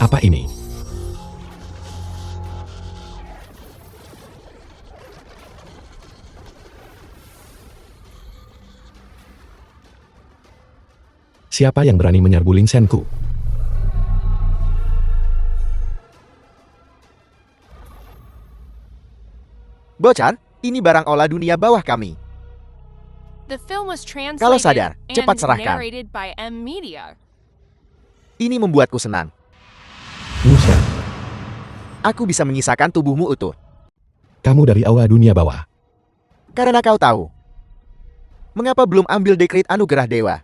Apa ini? Siapa yang berani menyerbu Ling Senku? Bochan, ini barang olah dunia bawah kami. Kalau sadar, cepat serahkan. Ini membuatku senang. Buset, Aku bisa menyisakan tubuhmu utuh. kamu dari aula dunia bawah. Karena kau tahu. Mengapa belum ambil dekret anugerah dewa?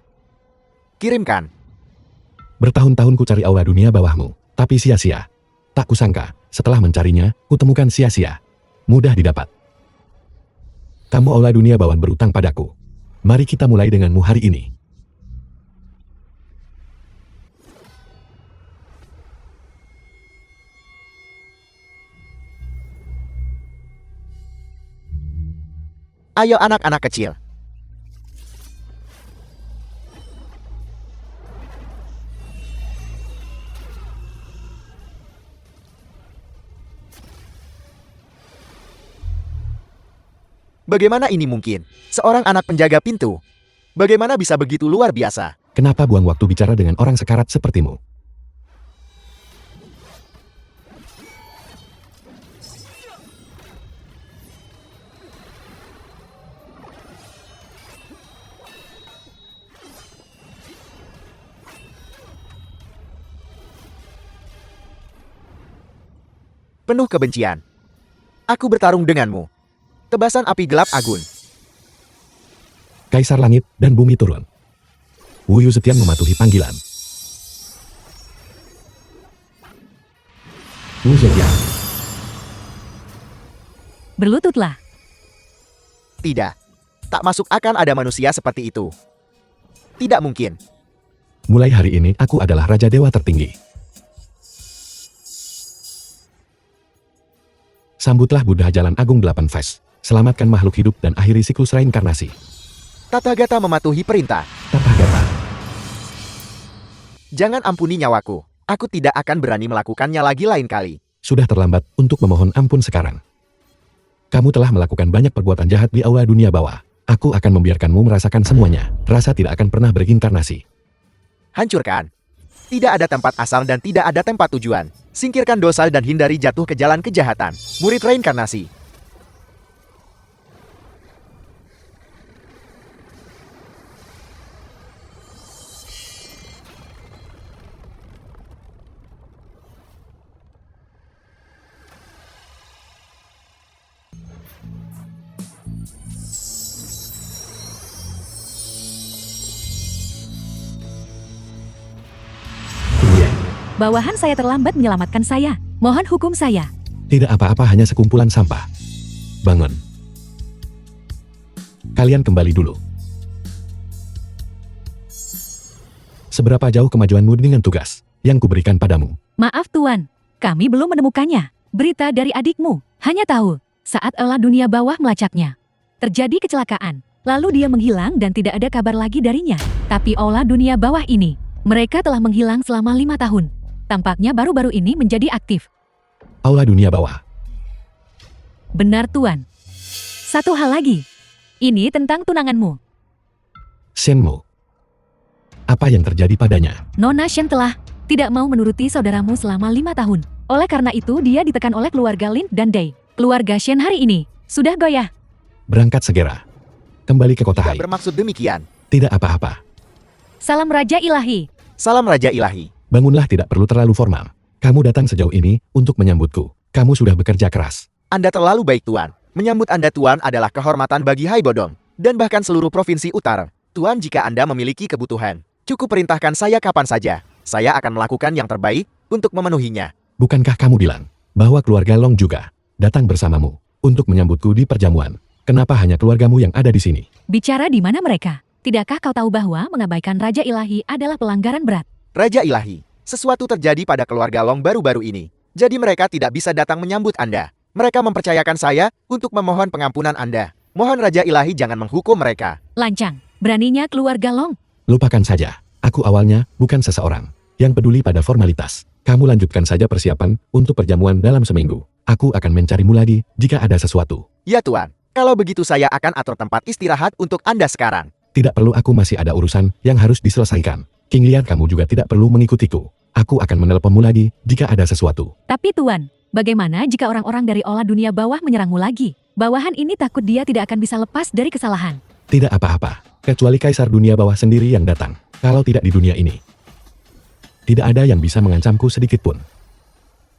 Kirimkan. Bertahun-tahun ku cari aula dunia bawahmu, tapi sia-sia. Tak kusangka, setelah mencarinya, kutemukan sia-sia. Mudah didapat. Kamu aula dunia bawah berutang padaku. Mari kita mulai denganmu hari ini. Ayo anak-anak kecil. Bagaimana ini mungkin? Seorang anak penjaga pintu. Bagaimana bisa begitu luar biasa? Kenapa buang waktu bicara dengan orang sekarat sepertimu? Penuh kebencian. Aku bertarung denganmu. Tebasan api gelap agun. Kaisar langit dan bumi turun. Wuyu Zetian mematuhi panggilan. Wu Zetian. Berlututlah. Tidak. Tak masuk akan ada manusia seperti itu. Tidak mungkin. Mulai hari ini aku adalah Raja Dewa tertinggi. Sambutlah Buddha Jalan Agung 8 Fase. Selamatkan makhluk hidup dan akhiri siklus reinkarnasi. Tathagata mematuhi perintah. Tathagata. Jangan ampuni nyawaku. Aku tidak akan berani melakukannya lagi lain kali. Sudah terlambat untuk memohon ampun sekarang. Kamu telah melakukan banyak perbuatan jahat di aula dunia bawah. Aku akan membiarkanmu merasakan semuanya. Rasa tidak akan pernah berinkarnasi. Hancurkan. Tidak ada tempat asal dan tidak ada tempat tujuan. Singkirkan dosa dan hindari jatuh ke jalan kejahatan. Murid reinkarnasi. Bawahan saya terlambat menyelamatkan saya. Mohon hukum saya. Tidak apa-apa, hanya sekumpulan sampah. Bangun. Kalian kembali dulu. Seberapa jauh kemajuanmu dengan tugas yang kuberikan padamu? Maaf Tuan, kami belum menemukannya. Berita dari adikmu, hanya tahu saat aula dunia bawah melacaknya. Terjadi kecelakaan, lalu dia menghilang dan tidak ada kabar lagi darinya. Tapi aula dunia bawah ini, mereka telah menghilang selama 5 tahun. Tampaknya baru-baru ini menjadi aktif. Aula dunia bawah. Benar Tuan. Satu hal lagi. Ini tentang tunanganmu. Shenmu. Apa yang terjadi padanya? Nona Shen telah tidak mau menuruti saudaramu selama 5 tahun. Oleh karena itu dia ditekan oleh keluarga Lin dan Dai. Keluarga Shen hari ini sudah goyah. Berangkat segera. Kembali ke kota Hai. Tidak bermaksud demikian. Tidak apa-apa. Salam Raja Ilahi. Salam Raja Ilahi. Bangunlah, tidak perlu terlalu formal. Kamu datang sejauh ini untuk menyambutku. Kamu sudah bekerja keras. Anda terlalu baik Tuan. Menyambut Anda Tuan adalah kehormatan bagi Hai Bodong. Dan bahkan seluruh provinsi utara. Tuan, jika Anda memiliki kebutuhan, cukup perintahkan saya kapan saja. Saya akan melakukan yang terbaik untuk memenuhinya. Bukankah kamu bilang bahwa keluarga Long juga datang bersamamu untuk menyambutku di perjamuan? Kenapa hanya keluargamu yang ada di sini? Bicara di mana mereka? Tidakkah kau tahu bahwa mengabaikan Raja Ilahi adalah pelanggaran berat? Raja Ilahi, sesuatu terjadi pada keluarga Long baru-baru ini. Jadi mereka tidak bisa datang menyambut Anda. Mereka mempercayakan saya untuk memohon pengampunan Anda. Mohon Raja Ilahi jangan menghukum mereka. Lancang, beraninya keluarga Long. Lupakan saja. Aku awalnya bukan seseorang yang peduli pada formalitas. Kamu lanjutkan saja persiapan untuk perjamuan dalam seminggu. Aku akan mencarimu lagi jika ada sesuatu. Ya Tuan, kalau begitu saya akan atur tempat istirahat untuk Anda sekarang. Tidak perlu, aku masih ada urusan yang harus diselesaikan. King Lian, kamu juga tidak perlu mengikutiku. Aku akan menelponmu lagi jika ada sesuatu. Tapi Tuan, bagaimana jika orang-orang dari olah dunia bawah menyerangmu lagi? Bawahan ini takut dia tidak akan bisa lepas dari kesalahan. Tidak apa-apa, kecuali Kaisar Dunia Bawah sendiri yang datang. Kalau tidak di dunia ini, tidak ada yang bisa mengancamku sedikit pun.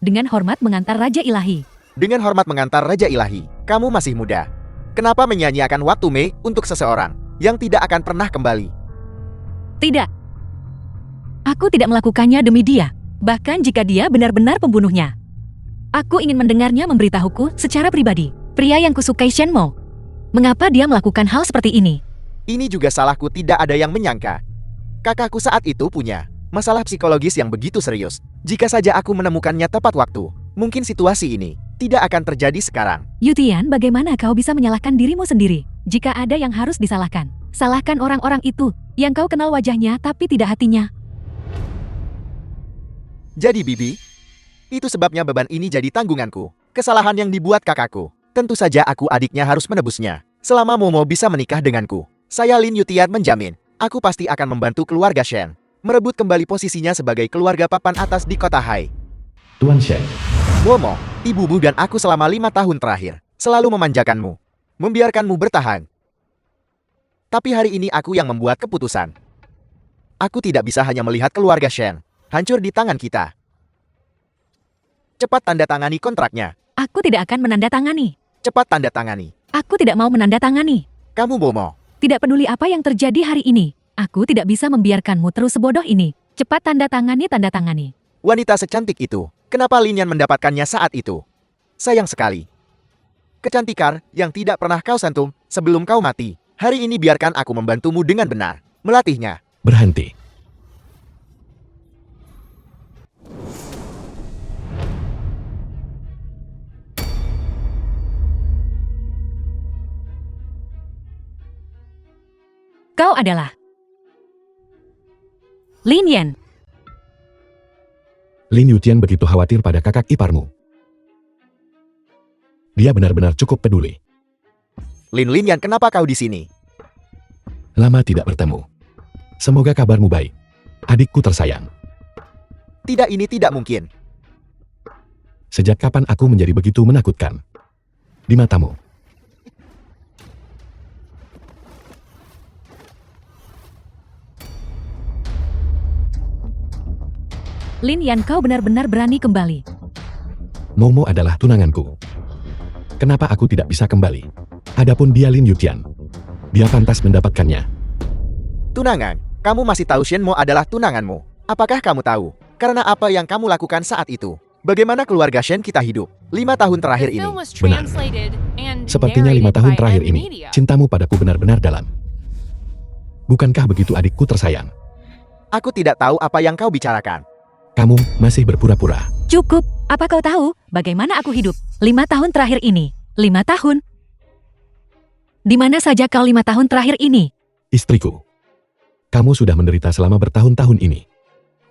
Dengan hormat mengantar Raja Ilahi. Dengan hormat mengantar Raja Ilahi, kamu masih muda. Kenapa menyanyiakan waktu Mei untuk seseorang yang tidak akan pernah kembali? Tidak. Aku tidak melakukannya demi dia. Bahkan jika dia benar-benar pembunuhnya. Aku ingin mendengarnya memberitahuku secara pribadi. Pria yang kusukai Shenmo. Mengapa dia melakukan hal seperti ini? Ini juga salahku, tidak ada yang menyangka. Kakakku saat itu punya masalah psikologis yang begitu serius. Jika saja aku menemukannya tepat waktu, mungkin situasi ini tidak akan terjadi sekarang. Yutian, bagaimana kau bisa menyalahkan dirimu sendiri? Jika ada yang harus disalahkan, salahkan orang-orang itu yang kau kenal wajahnya tapi tidak hatinya. Jadi Bibi, itu sebabnya beban ini jadi tanggunganku. Kesalahan yang dibuat kakakku. Tentu saja aku adiknya harus menebusnya. Selama Momo bisa menikah denganku, saya Lin Yutian menjamin, aku pasti akan membantu keluarga Shen merebut kembali posisinya sebagai keluarga papan atas di kota Hai. Tuan Shen, Momo, ibumu dan aku selama 5 tahun terakhir selalu memanjakanmu, membiarkanmu bertahan. Tapi hari ini aku yang membuat keputusan. Aku tidak bisa hanya melihat keluarga Shen hancur di tangan kita. Cepat tanda tangani kontraknya. Aku tidak akan menandatangani. Cepat tanda tangani. Aku tidak mau menandatangani. Kamu Momo. Tidak peduli apa yang terjadi hari ini. Aku tidak bisa membiarkanmu terus sebodoh ini. Cepat tanda tangani. Wanita secantik itu, kenapa Lin Yan mendapatkannya saat itu? Sayang sekali. Kecantikan yang tidak pernah kau sentuh sebelum kau mati. Hari ini biarkan aku membantumu dengan benar. Melatihnya. berhenti. Kau adalah Lin Yan. Lin Yutian begitu khawatir pada kakak iparmu. Dia benar-benar cukup peduli. Lin Yan, kenapa kau di sini? Lama tidak bertemu. Semoga kabarmu baik. Adikku tersayang. Tidak, ini tidak mungkin. Sejak kapan aku menjadi begitu menakutkan? Di matamu. Lin Yan, kau benar-benar berani kembali. Momo adalah tunanganku. Kenapa aku tidak bisa kembali? Adapun dia Lin Yutian. Dia pantas mendapatkannya. Tunangan, kamu masih tahu Shenmo adalah tunanganmu. Apakah kamu tahu? Karena apa yang kamu lakukan saat itu? Bagaimana keluarga Shen kita hidup 5 tahun terakhir ini? Benar. Sepertinya 5 tahun terakhir ini, cintamu padaku benar-benar dalam. Bukankah begitu adikku tersayang? Aku tidak tahu apa yang kau bicarakan. Kamu masih berpura-pura. Cukup, apa kau tahu bagaimana aku hidup 5 tahun terakhir ini? 5 tahun? Di mana saja kau 5 tahun terakhir ini? Istriku. Kamu sudah menderita selama bertahun-tahun ini.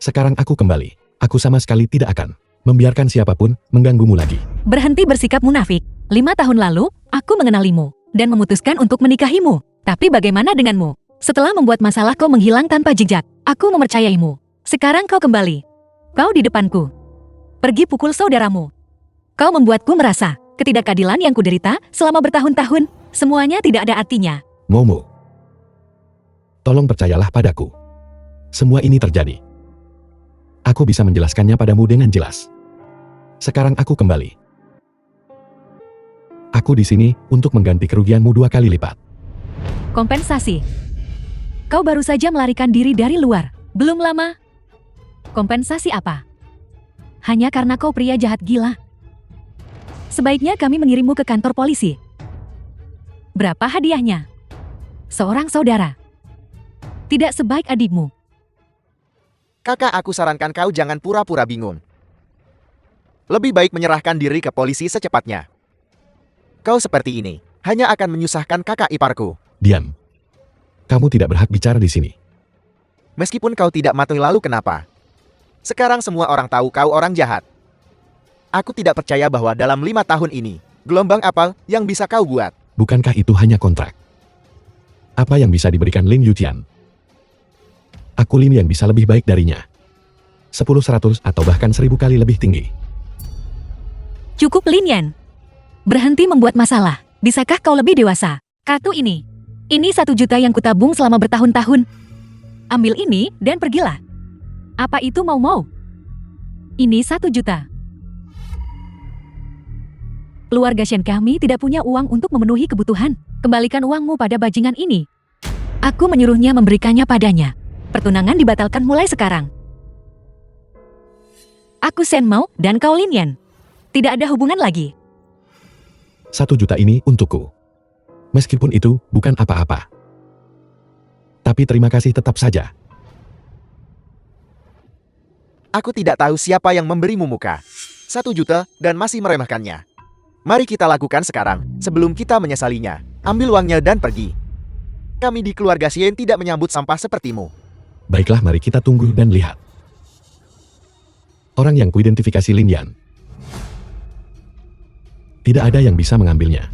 Sekarang aku kembali. Aku sama sekali tidak akan membiarkan siapapun mengganggumu lagi. Berhenti bersikap munafik. 5 tahun lalu, aku mengenalimu dan memutuskan untuk menikahimu. Tapi bagaimana denganmu? Setelah membuat masalah kau menghilang tanpa jejak. Aku mempercayaimu. Sekarang kau kembali. Kau di depanku. Pergi pukul saudaramu. Kau membuatku merasa ketidakadilan yang kuderita selama bertahun-tahun. Semuanya tidak ada artinya. Momo. Tolong percayalah padaku. Semua ini terjadi. Aku bisa menjelaskannya padamu dengan jelas. Sekarang aku kembali. Aku di sini untuk mengganti kerugianmu 2 kali lipat. Kompensasi. Kau baru saja melarikan diri dari luar. Belum lama. Kompensasi apa? Hanya karena kau pria jahat gila. Sebaiknya kami mengirimmu ke kantor polisi. Berapa hadiahnya? Seorang saudara. Tidak sebaik adikmu. Kakak, aku sarankan kau jangan pura-pura bingung. Lebih baik menyerahkan diri ke polisi secepatnya. Kau seperti ini hanya akan menyusahkan kakak iparku. Diam. Kamu tidak berhak bicara di sini. Meskipun kau tidak mati, lalu kenapa? Sekarang semua orang tahu kau orang jahat. Aku tidak percaya bahwa dalam 5 tahun ini, gelombang apa yang bisa kau buat. Bukankah itu hanya kontrak? Apa yang bisa diberikan Lin Yutian? Aku Lin yang bisa lebih baik darinya. 10, 100, atau bahkan 1000 kali lebih tinggi. Cukup Lin Yan. Berhenti membuat masalah. Bisakah kau lebih dewasa? Kartu ini. Ini 1 juta yang kutabung selama bertahun-tahun. Ambil ini dan pergilah. Apa itu mau? Ini 1 juta. Keluarga Shen kami tidak punya uang untuk memenuhi kebutuhan. Kembalikan uangmu pada bajingan ini. Aku menyuruhnya memberikannya padanya. Pertunangan dibatalkan mulai sekarang. Aku Shen Mao dan kau Lin Yan. Tidak ada hubungan lagi. 1 juta ini untukku. Meskipun itu bukan apa-apa. Tapi terima kasih tetap saja. Aku tidak tahu siapa yang memberimu muka. 1 juta dan masih meremehkannya. Mari kita lakukan sekarang, sebelum kita menyesalinya. Ambil uangnya dan pergi. Kami di keluarga Shen tidak menyambut sampah sepertimu. Baiklah, mari kita tunggu dan lihat. Orang yang kuidentifikasi Lin Yan. Tidak ada yang bisa mengambilnya.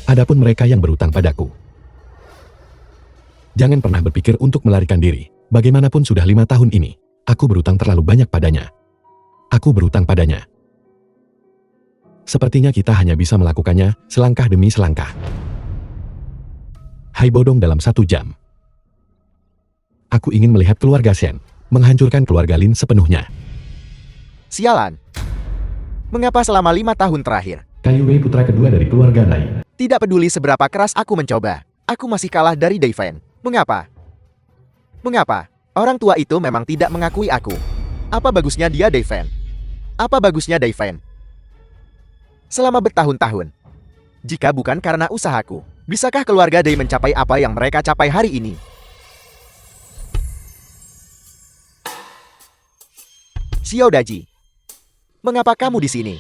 Adapun mereka yang berutang padaku. Jangan pernah berpikir untuk melarikan diri. Bagaimanapun sudah 5 tahun ini, aku berutang terlalu banyak padanya. Aku berutang padanya. Sepertinya kita hanya bisa melakukannya selangkah demi selangkah. Hai bodong dalam 1 jam. Aku ingin melihat keluarga Shen menghancurkan keluarga Lin sepenuhnya. Sialan. Mengapa selama 5 tahun terakhir? Kayu Wei putra kedua dari keluarga Dai. Tidak peduli seberapa keras aku mencoba, aku masih kalah dari Dai Fan. Mengapa? Mengapa? Orang tua itu memang tidak mengakui aku. Apa bagusnya dia Dai Fan? Apa bagusnya Dai Fan? Selama bertahun-tahun. Jika bukan karena usahaku, bisakah keluarga Dai mencapai apa yang mereka capai hari ini? Xiao Daji, mengapa kamu di sini?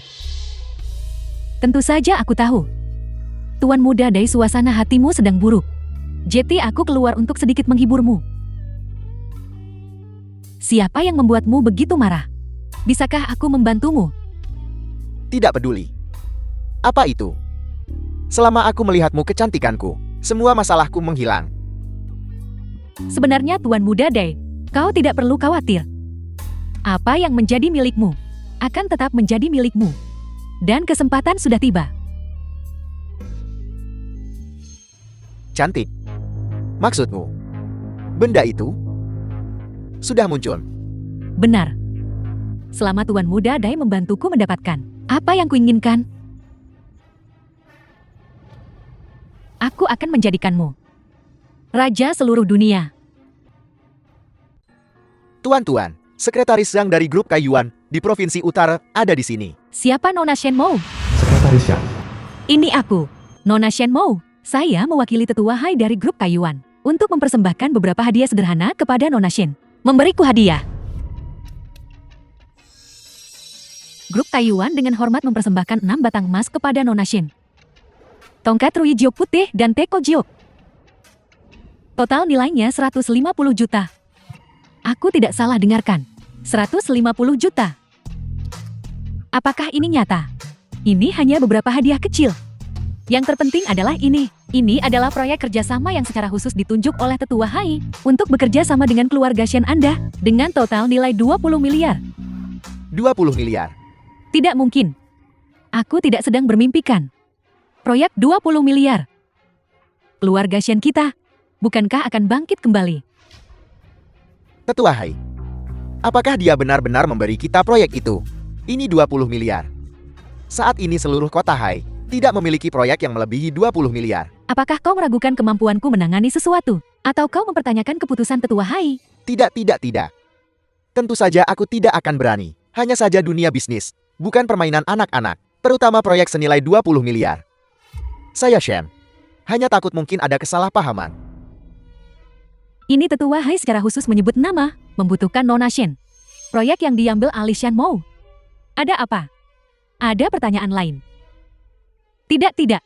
Tentu saja aku tahu. Tuan muda Dai, suasana hatimu sedang buruk. Jadi aku keluar untuk sedikit menghiburmu. Siapa yang membuatmu begitu marah? Bisakah aku membantumu? Tidak peduli. Apa itu? Selama aku melihatmu kecantikanku, semua masalahku menghilang. Sebenarnya Tuan muda Dai, kau tidak perlu khawatir. Apa yang menjadi milikmu akan tetap menjadi milikmu. Dan kesempatan sudah tiba. Cantik. Maksudmu, benda itu sudah muncul. Benar. Selama Tuan muda Dai membantuku mendapatkan apa yang kuinginkan, aku akan menjadikanmu raja seluruh dunia. Tuan-tuan, Sekretaris Zhang dari grup Kaiyuan di Provinsi Utara ada di sini. Siapa Nona Shen Mou? Sekretaris Yang. Ini aku, Nona Shen Mou. Saya mewakili tetua Hai dari grup Kaiyuan untuk mempersembahkan beberapa hadiah sederhana kepada Nona Shen. Memberiku hadiah. Grup Kaiyuan dengan hormat mempersembahkan 6 batang emas kepada Nona Shen. Tongkat Rui Jiok putih dan Teko Jiok. Total nilainya 150 juta. Aku tidak salah dengarkan. 150 juta. Apakah ini nyata? Ini hanya beberapa hadiah kecil. Yang terpenting adalah ini. Ini adalah proyek kerjasama yang secara khusus ditunjuk oleh tetua Hai untuk bekerja sama dengan keluarga Shen Anda dengan total nilai 20 miliar. 20 miliar. Tidak mungkin. Aku tidak sedang bermimpikan. Proyek 20 miliar. Keluarga Shen kita, bukankah akan bangkit kembali? Tetua Hai, apakah dia benar-benar memberi kita proyek itu? Ini 20 miliar. Saat ini seluruh kota Hai tidak memiliki proyek yang melebihi 20 miliar. Apakah kau meragukan kemampuanku menangani sesuatu? Atau kau mempertanyakan keputusan tetua Hai? Tidak. Tentu saja aku tidak akan berani. Hanya saja dunia bisnis, bukan permainan anak-anak. Terutama proyek senilai 20 miliar. Saya Shen. Hanya takut mungkin ada kesalahpahaman. Ini tetua Hai secara khusus menyebut nama, membutuhkan Nona Shen. Proyek yang diambil alih Shen Mou. Ada apa? Ada pertanyaan lain? Tidak.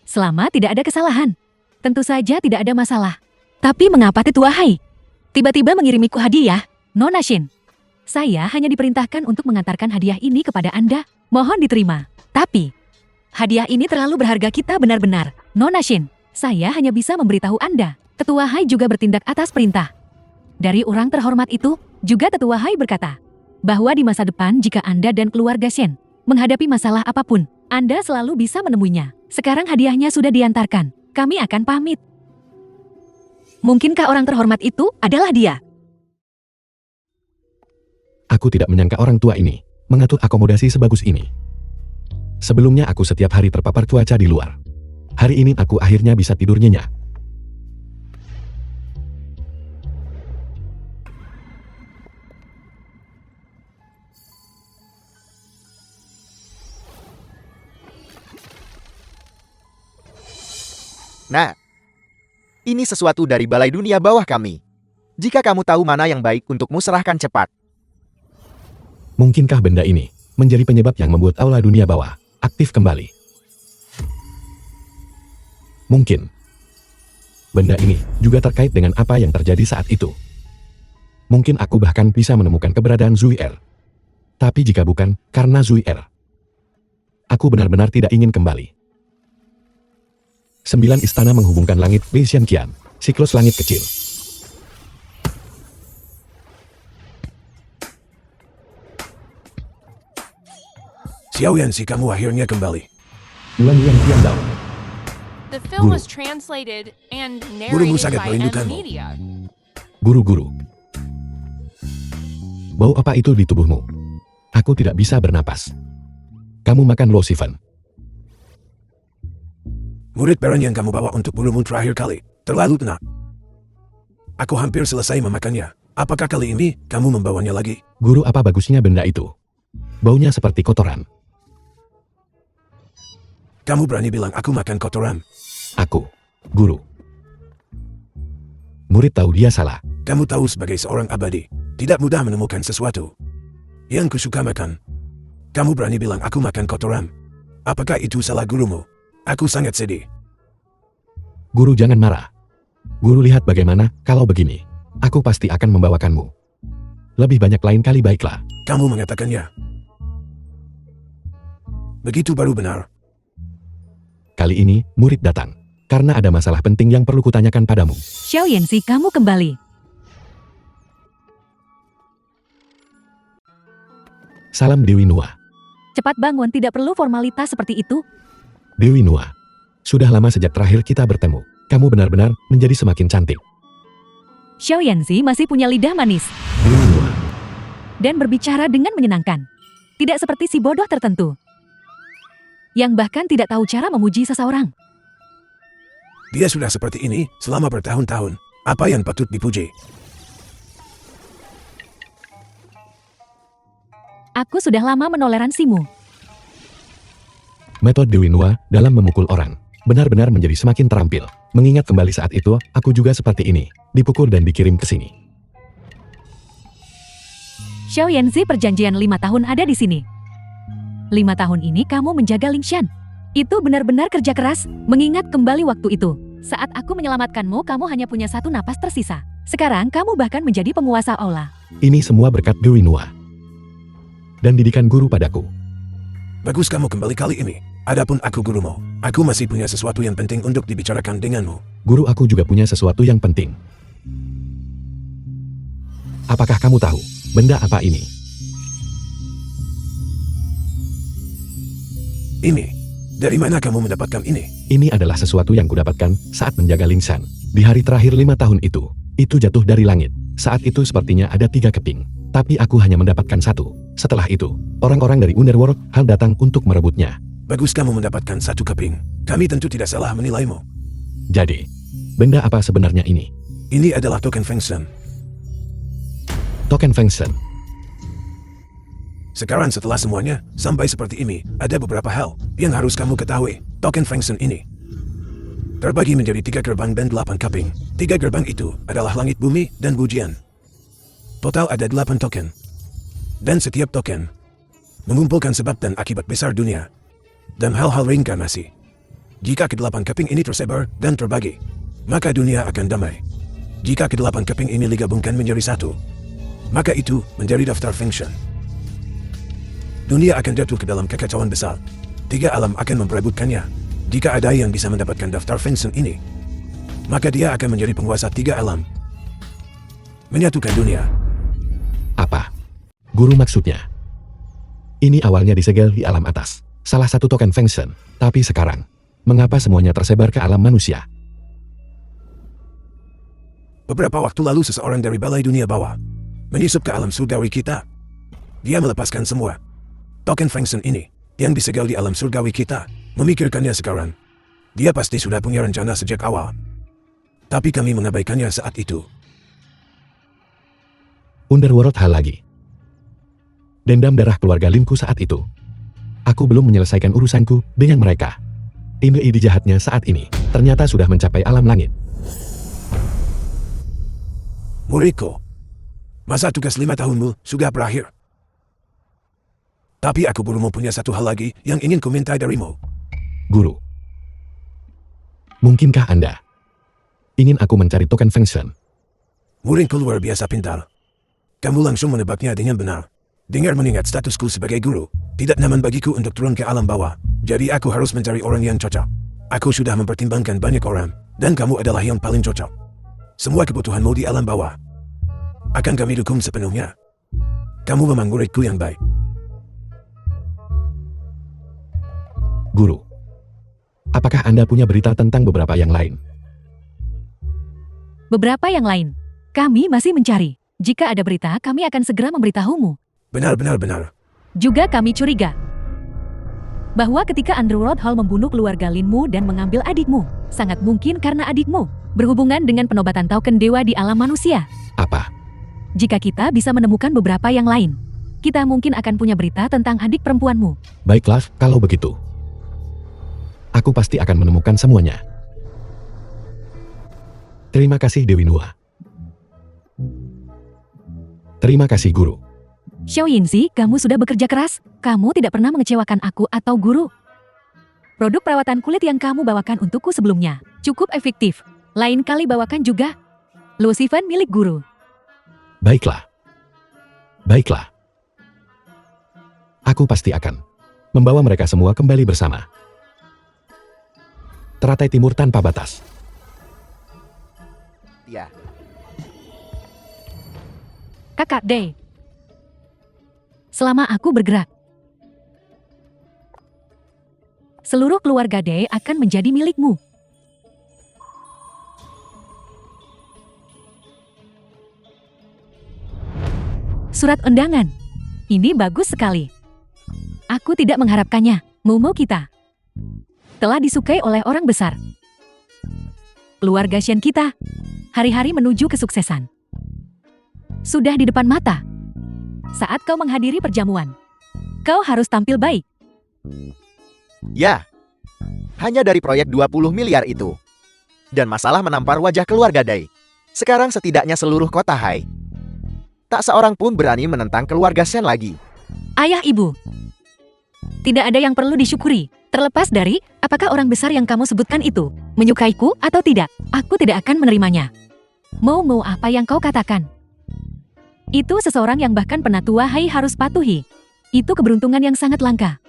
Selama tidak ada kesalahan, tentu saja tidak ada masalah. Tapi mengapa tetua Hai tiba-tiba mengirimiku hadiah, Nona Shen? Saya hanya diperintahkan untuk mengantarkan hadiah ini kepada Anda. Mohon diterima. Tapi, hadiah ini terlalu berharga kita benar-benar. Nona Shin, saya hanya bisa memberitahu Anda. Tetua Hai juga bertindak atas perintah. Dari orang terhormat itu, juga Tetua Hai berkata, bahwa di masa depan jika Anda dan keluarga Shen menghadapi masalah apapun, Anda selalu bisa menemuinya. Sekarang hadiahnya sudah diantarkan. Kami akan pamit. Mungkinkah orang terhormat itu adalah dia? Aku tidak menyangka orang tua ini mengatur akomodasi sebagus ini. Sebelumnya aku setiap hari terpapar cuaca di luar. Hari ini aku akhirnya bisa tidur nyenyak. Nah, ini sesuatu dari Balai Dunia Bawah kami. Jika kamu tahu mana yang baik untukmu, serahkan cepat. Mungkinkah benda ini menjadi penyebab yang membuat aula dunia bawah aktif kembali? Mungkin. Benda ini juga terkait dengan apa yang terjadi saat itu. Mungkin aku bahkan bisa menemukan keberadaan Zuier. Tapi jika bukan karena Zuier, aku benar-benar tidak ingin kembali. 9 istana menghubungkan langit Beisianqian, siklus langit kecil. Xiao Yanxi, kamu akhirnya kembali. Yuan Tiandao. The film Guru. was translated and Gurumu narrated sangat by M merindukanmu. Media. Guru-guru. Bau apa itu di tubuhmu? Aku tidak bisa bernapas. Kamu makan Losifen. Murid peran yang kamu bawa untuk gurumu terakhir kali terlalu enak. Aku hampir selesai memakannya. Apakah kali ini kamu membawanya lagi? Guru, apa bagusnya benda itu? Baunya seperti kotoran. Kamu berani bilang aku makan kotoran? Aku, guru. Murid tahu dia salah. Kamu tahu sebagai seorang abadi, tidak mudah menemukan sesuatu yang kusuka makan. Kamu berani bilang aku makan kotoran? Apakah itu salah gurumu? Aku sangat sedih. Guru, jangan marah. Guru, lihat bagaimana kalau begini. Aku pasti akan membawakanmu. Lebih banyak lain kali, baiklah. Kamu mengatakannya. Begitu baru benar. Kali ini, murid datang. Karena ada masalah penting yang perlu kutanyakan padamu. Xiao Yanxi, kamu kembali. Salam Dewi Nua. Cepat bangun, tidak perlu formalitas seperti itu. Dewi Nua. Sudah lama sejak terakhir kita bertemu. Kamu benar-benar menjadi semakin cantik. Xiao Yanxi masih punya lidah manis Dewi Nua. dan berbicara dengan menyenangkan. Tidak seperti si bodoh tertentu yang bahkan tidak tahu cara memuji seseorang. Dia sudah seperti ini selama bertahun-tahun. Apa yang patut dipuji? Aku sudah lama menoleransimu. Metode Dewi Nua dalam memukul orang benar-benar menjadi semakin terampil. Mengingat kembali saat itu, aku juga seperti ini. Dipukul dan dikirim ke sini. Xiao Yanxi, perjanjian 5 tahun ada di sini. 5 tahun ini kamu menjaga Lingshan. Itu benar-benar kerja keras, mengingat kembali waktu itu. Saat aku menyelamatkanmu, kamu hanya punya 1 napas tersisa. Sekarang kamu bahkan menjadi penguasa aula. Ini semua berkat Dewi Nua dan didikan guru padaku. Bagus kamu kembali kali ini. Adapun aku gurumu, aku masih punya sesuatu yang penting untuk dibicarakan denganmu. Guru, aku juga punya sesuatu yang penting. Apakah kamu tahu benda apa ini? Ini, dari mana kamu mendapatkan ini? Ini adalah sesuatu yang kudapatkan saat menjaga Lingshan. Di hari terakhir 5 tahun itu jatuh dari langit. Saat itu sepertinya ada 3 keping. Tapi aku hanya mendapatkan 1. Setelah itu, orang-orang dari Underworld hal datang untuk merebutnya. Bagus kamu mendapatkan 1 keping. Kami tentu tidak salah menilaimu. Jadi, benda apa sebenarnya ini? Ini adalah token Feng Shen. Token Feng Shen. Sekarang setelah semuanya, sampai seperti ini, ada beberapa hal yang harus kamu ketahui. Token Feng Shen ini terbagi menjadi 3 gerbang dan 8 keping. 3 gerbang itu adalah langit, bumi, dan pujian. Total ada 8 token. Dan setiap token mengumpulkan sebab dan akibat besar dunia dan hal-hal reinkarnasi. Jika ke-8 keping ini tersebar dan terbagi, maka dunia akan damai. Jika ke-8 keping ini digabungkan menjadi 1, maka itu menjadi daftar function. Dunia akan jatuh ke dalam kekacauan besar. 3 alam akan memperebutkannya. Jika ada yang bisa mendapatkan daftar function ini, maka dia akan menjadi penguasa 3 alam. Menyatukan dunia. Apa? Guru maksudnya? Ini awalnya disegel di alam atas. Salah satu token function. Tapi sekarang, mengapa semuanya tersebar ke alam manusia? Beberapa waktu lalu seseorang dari balai dunia bawah menyusup ke alam surgawi kita. Dia melepaskan semua token function ini yang disegel di alam surgawi kita. Memikirkannya sekarang. Dia pasti sudah punya rencana sejak awal. Tapi kami mengabaikannya saat itu. Underworld hal lagi. Dendam darah keluarga Linku saat itu. Aku belum menyelesaikan urusanku dengan mereka. Ide-ide jahatnya saat ini ternyata sudah mencapai alam langit. Muriko, masa tugas 5 tahunmu sudah berakhir. Tapi aku baru mau punya satu hal lagi yang ingin ku minta darimu. Guru. Mungkinkah Anda ingin aku mencari token function? Muridku luar biasa pintar. Kamu langsung menebaknya dengan benar. Dengar mengingat statusku sebagai guru, tidak nyaman bagiku untuk turun ke alam bawah. Jadi aku harus mencari orang yang cocok. Aku sudah mempertimbangkan banyak orang, dan kamu adalah yang paling cocok. Semua kebutuhanmu di alam bawah akan kami dukung sepenuhnya. Kamu memang muridku yang baik. Guru. Apakah Anda punya berita tentang beberapa yang lain? Beberapa yang lain. Kami masih mencari. Jika ada berita, kami akan segera memberitahumu. Benar. Juga kami curiga bahwa ketika Underworld Hall membunuh keluarga Linmu dan mengambil adikmu, sangat mungkin karena adikmu berhubungan dengan penobatan token dewa di alam manusia. Apa? Jika kita bisa menemukan beberapa yang lain, kita mungkin akan punya berita tentang adik perempuanmu. Baiklah, kalau begitu. Aku pasti akan menemukan semuanya. Terima kasih Dewi Nua. Terima kasih Guru. Xiao Yinzi, kamu sudah bekerja keras. Kamu tidak pernah mengecewakan aku atau guru. Produk perawatan kulit yang kamu bawakan untukku sebelumnya cukup efektif. Lain kali bawakan juga lotion milik guru. Baiklah. Aku pasti akan membawa mereka semua kembali bersama. Teratai timur tanpa batas. Ya. Kakak Day. Selama aku bergerak, seluruh keluarga Day akan menjadi milikmu. Surat undangan. Ini bagus sekali. Aku tidak mengharapkannya. Momo kita telah disukai oleh orang besar. Keluarga Shen kita hari-hari menuju kesuksesan. Sudah di depan mata. Saat kau menghadiri perjamuan, kau harus tampil baik. Ya. Hanya dari proyek 20 miliar itu. Dan masalah menampar wajah keluarga Dai. Sekarang setidaknya seluruh kota Hai. Tak seorang pun berani menentang keluarga Shen lagi. Ayah ibu, tidak ada yang perlu disyukuri. Terlepas dari apakah orang besar yang kamu sebutkan itu menyukaiku atau tidak, aku tidak akan menerimanya. Mau apa yang kau katakan? Itu seseorang yang bahkan penatua Hai harus patuhi. Itu keberuntungan yang sangat langka.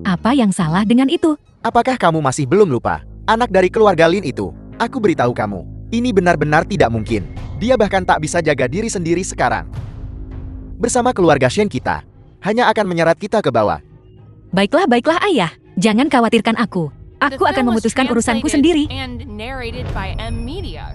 Apa yang salah dengan itu? Apakah kamu masih belum lupa? Anak dari keluarga Lin itu. Aku beritahu kamu, ini benar-benar tidak mungkin. Dia bahkan tak bisa jaga diri sendiri sekarang. Bersama keluarga Shen kita, hanya akan menyeret kita ke bawah. Baiklah ayah. Jangan khawatirkan aku. Aku akan memutuskan urusanku sendiri. And narrated by M Media.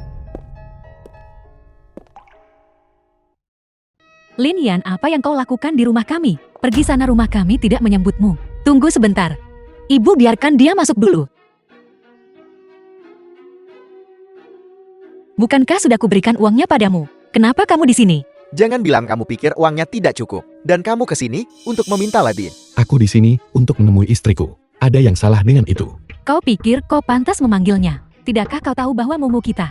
Lin Yan, apa yang kau lakukan di rumah kami? Pergi sana, rumah kami tidak menyambutmu. Tunggu sebentar. Ibu, biarkan dia masuk dulu. Bukankah sudah kuberikan uangnya padamu? Kenapa kamu di sini? Jangan bilang kamu pikir uangnya tidak cukup. Dan kamu ke sini untuk meminta lebih. Aku di sini untuk menemui istriku. Ada yang salah dengan itu. Kau pikir kau pantas memanggilnya? Tidakkah kau tahu bahwa Momo kita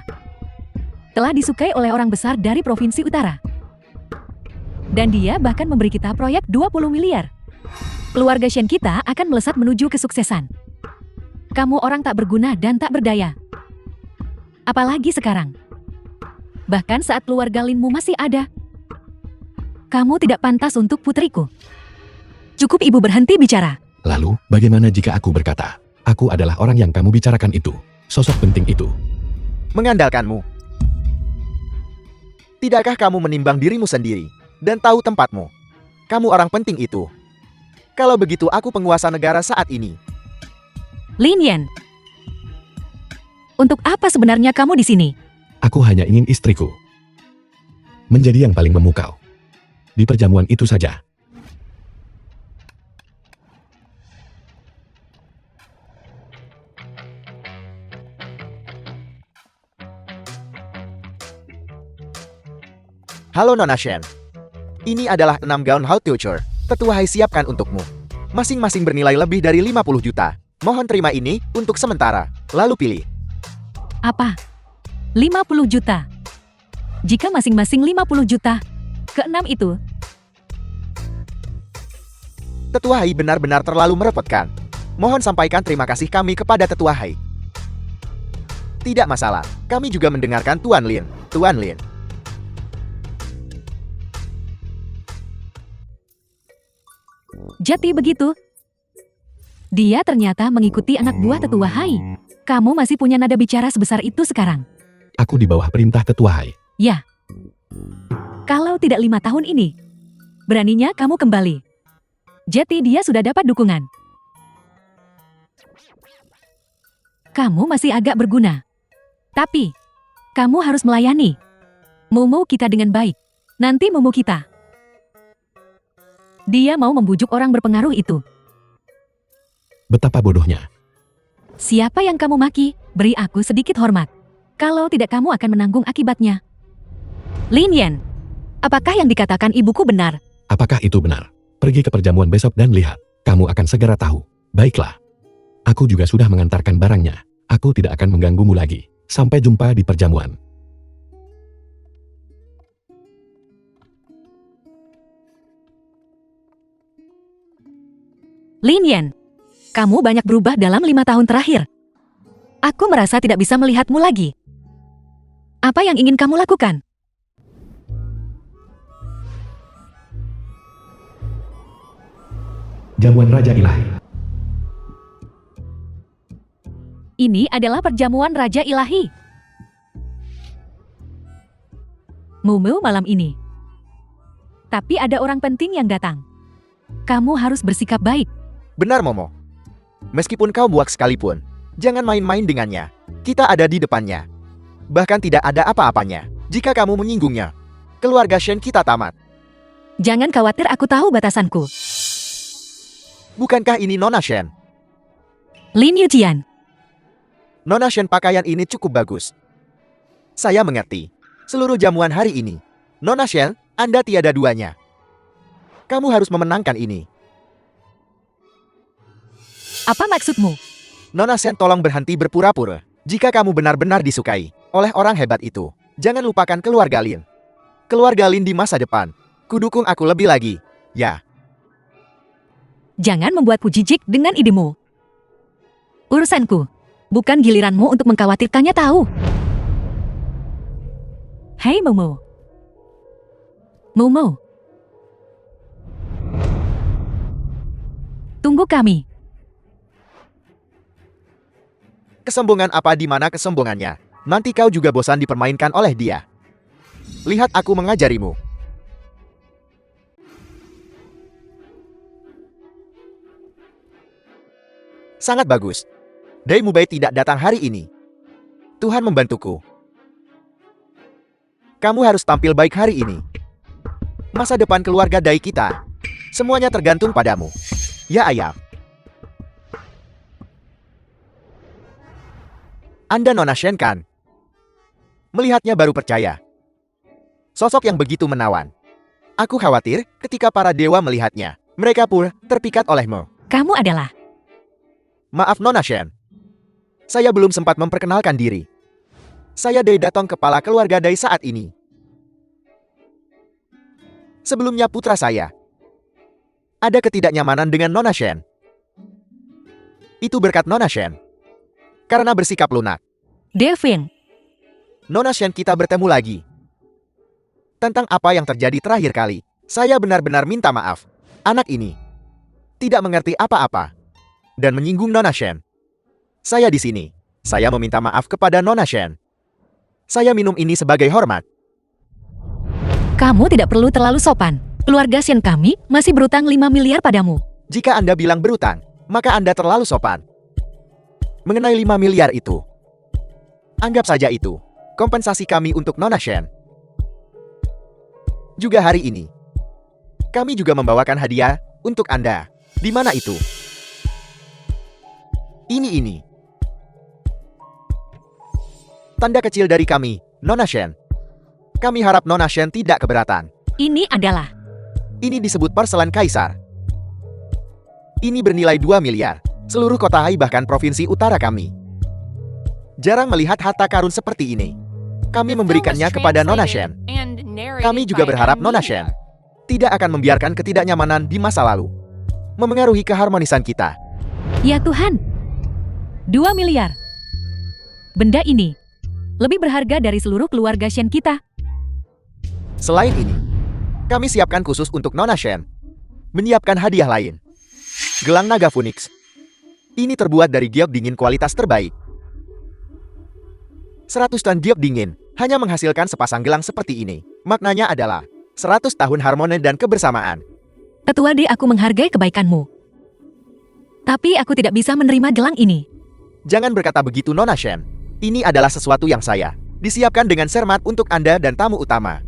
telah disukai oleh orang besar dari Provinsi Utara? Dan dia bahkan memberi kita proyek 20 miliar. Keluarga Shen kita akan melesat menuju kesuksesan. Kamu orang tak berguna dan tak berdaya. Apalagi sekarang. Bahkan saat keluarga Linmu masih ada. Kamu tidak pantas untuk putriku. Cukup ibu berhenti bicara. Lalu, bagaimana jika aku berkata, aku adalah orang yang kamu bicarakan itu, sosok penting itu. Mengandalkanmu. Tidakkah kamu menimbang dirimu sendiri dan tahu tempatmu? Kamu orang penting itu. Kalau begitu aku penguasa negara saat ini. Lin Yan. Untuk apa sebenarnya kamu di sini? Aku hanya ingin istriku menjadi yang paling memukau. Di perjamuan itu saja. Halo Nona Shen. Ini adalah 6 gaun haute couture. Tetua Hai siapkan untukmu. Masing-masing bernilai lebih dari 50 juta. Mohon terima ini untuk sementara. Lalu pilih. Apa? 50 juta. Jika masing-masing 50 juta, keenam itu, Tetua Hai benar-benar terlalu merepotkan. Mohon sampaikan terima kasih kami kepada Tetua Hai. Tidak masalah. Kami juga mendengarkan Tuan Lin. Tuan Lin. jadi begitu. Dia ternyata mengikuti anak buah Tetua Hai. Kamu masih punya nada bicara sebesar itu sekarang. Aku di bawah perintah Tetua Hai. Ya. Kalau tidak 5 tahun ini, beraninya kamu kembali. Jadi dia sudah dapat dukungan. Kamu masih agak berguna. Tapi, kamu harus melayani Mumu kita dengan baik. Nanti Mumu kita. Dia mau membujuk orang berpengaruh itu. Betapa bodohnya. Siapa yang kamu maki, beri aku sedikit hormat. Kalau tidak kamu akan menanggung akibatnya. Lin Yan, apakah yang dikatakan ibuku benar? Apakah itu benar? Pergi ke perjamuan besok dan lihat. Kamu akan segera tahu. Baiklah. Aku juga sudah mengantarkan barangnya. Aku tidak akan mengganggumu lagi. Sampai jumpa di perjamuan. Lin Yan, kamu banyak berubah dalam 5 tahun terakhir. Aku merasa tidak bisa melihatmu lagi. Apa yang ingin kamu lakukan? Jamuan Raja Ilahi. Ini adalah perjamuan Raja Ilahi. Mumu malam ini. Tapi ada orang penting yang datang. Kamu harus bersikap baik. Benar Momo. Meskipun kau buak sekalipun, jangan main-main dengannya. Kita ada di depannya. Bahkan tidak ada apa-apanya jika kamu menyinggungnya. Keluarga Shen kita tamat. Jangan khawatir, aku tahu batasanku. Bukankah ini Nona Shen? Lin Yujian, Nona Shen, pakaian ini cukup bagus. Saya mengerti. Seluruh jamuan hari ini, Nona Shen, Anda tiada duanya. Kamu harus memenangkan ini. apa maksudmu? Nona Shen, tolong berhenti berpura-pura. Jika kamu benar-benar disukai oleh orang hebat itu, jangan lupakan keluarga Lin. Keluarga Lin di masa depan. Kudukung aku lebih lagi. Ya. Jangan membuatku jijik dengan idemu. Urusanku, bukan giliranmu untuk mengkhawatirkannya, tahu? Hei Momo. Momo. Tunggu kami. Kesombongan apa, di mana kesombongannya? Nanti kau juga bosan dipermainkan oleh dia. Lihat aku mengajarimu. Sangat bagus. Dai Mubai tidak datang hari ini. Tuhan membantuku. Kamu harus tampil baik hari ini. Masa depan keluarga Dai kita, semuanya tergantung padamu. Ya ayah. Anda Nona Shen kan? Melihatnya baru percaya. Sosok yang begitu menawan. Aku khawatir ketika para dewa melihatnya. Mereka pun terpikat olehmu. Kamu adalah... Maaf Nona Shen. Saya belum sempat memperkenalkan diri. Saya Dai Datong, kepala keluarga Dai saat ini. Sebelumnya putra saya. Ada ketidaknyamanan dengan Nona Shen. Itu berkat Nona Shen. Karena bersikap lunak. Devin, Nona Shen, kita bertemu lagi. Tentang apa yang terjadi terakhir kali. Saya benar-benar minta maaf. Anak ini tidak mengerti apa-apa dan menyinggung Nona Shen. Saya di sini. Saya meminta maaf kepada Nona Shen. Saya minum ini sebagai hormat. Kamu tidak perlu terlalu sopan. Keluarga Shen kami masih berutang 5 miliar padamu. Jika Anda bilang berutang, maka Anda terlalu sopan. Mengenai 5 miliar itu, anggap saja itu kompensasi kami untuk Nona Shen. Juga hari ini, kami juga membawakan hadiah untuk Anda. Di mana itu? Ini. Tanda kecil dari kami, Nona Shen. Kami harap Nona Shen tidak keberatan. Ini adalah Ini disebut porselan kaisar. Ini bernilai 2 miliar. Seluruh kota Hai bahkan provinsi utara kami jarang melihat harta karun seperti ini. Kami memberikannya kepada Nona Shen. Kami juga berharap Nona Shen tidak akan membiarkan ketidaknyamanan di masa lalu memengaruhi keharmonisan kita. Ya Tuhan, 2 miliar. Benda ini lebih berharga dari seluruh keluarga Shen kita. Selain ini, kami siapkan khusus untuk Nona Shen menyiapkan hadiah lain. Gelang naga Phoenix. Ini terbuat dari giok dingin kualitas terbaik. 100 ton giok dingin hanya menghasilkan sepasang gelang seperti ini. Maknanya adalah 100 tahun harmoni dan kebersamaan. Tetua D, aku menghargai kebaikanmu. Tapi aku tidak bisa menerima gelang ini. Jangan berkata begitu Nona Shen. Ini adalah sesuatu yang saya disiapkan dengan cermat untuk Anda dan tamu utama.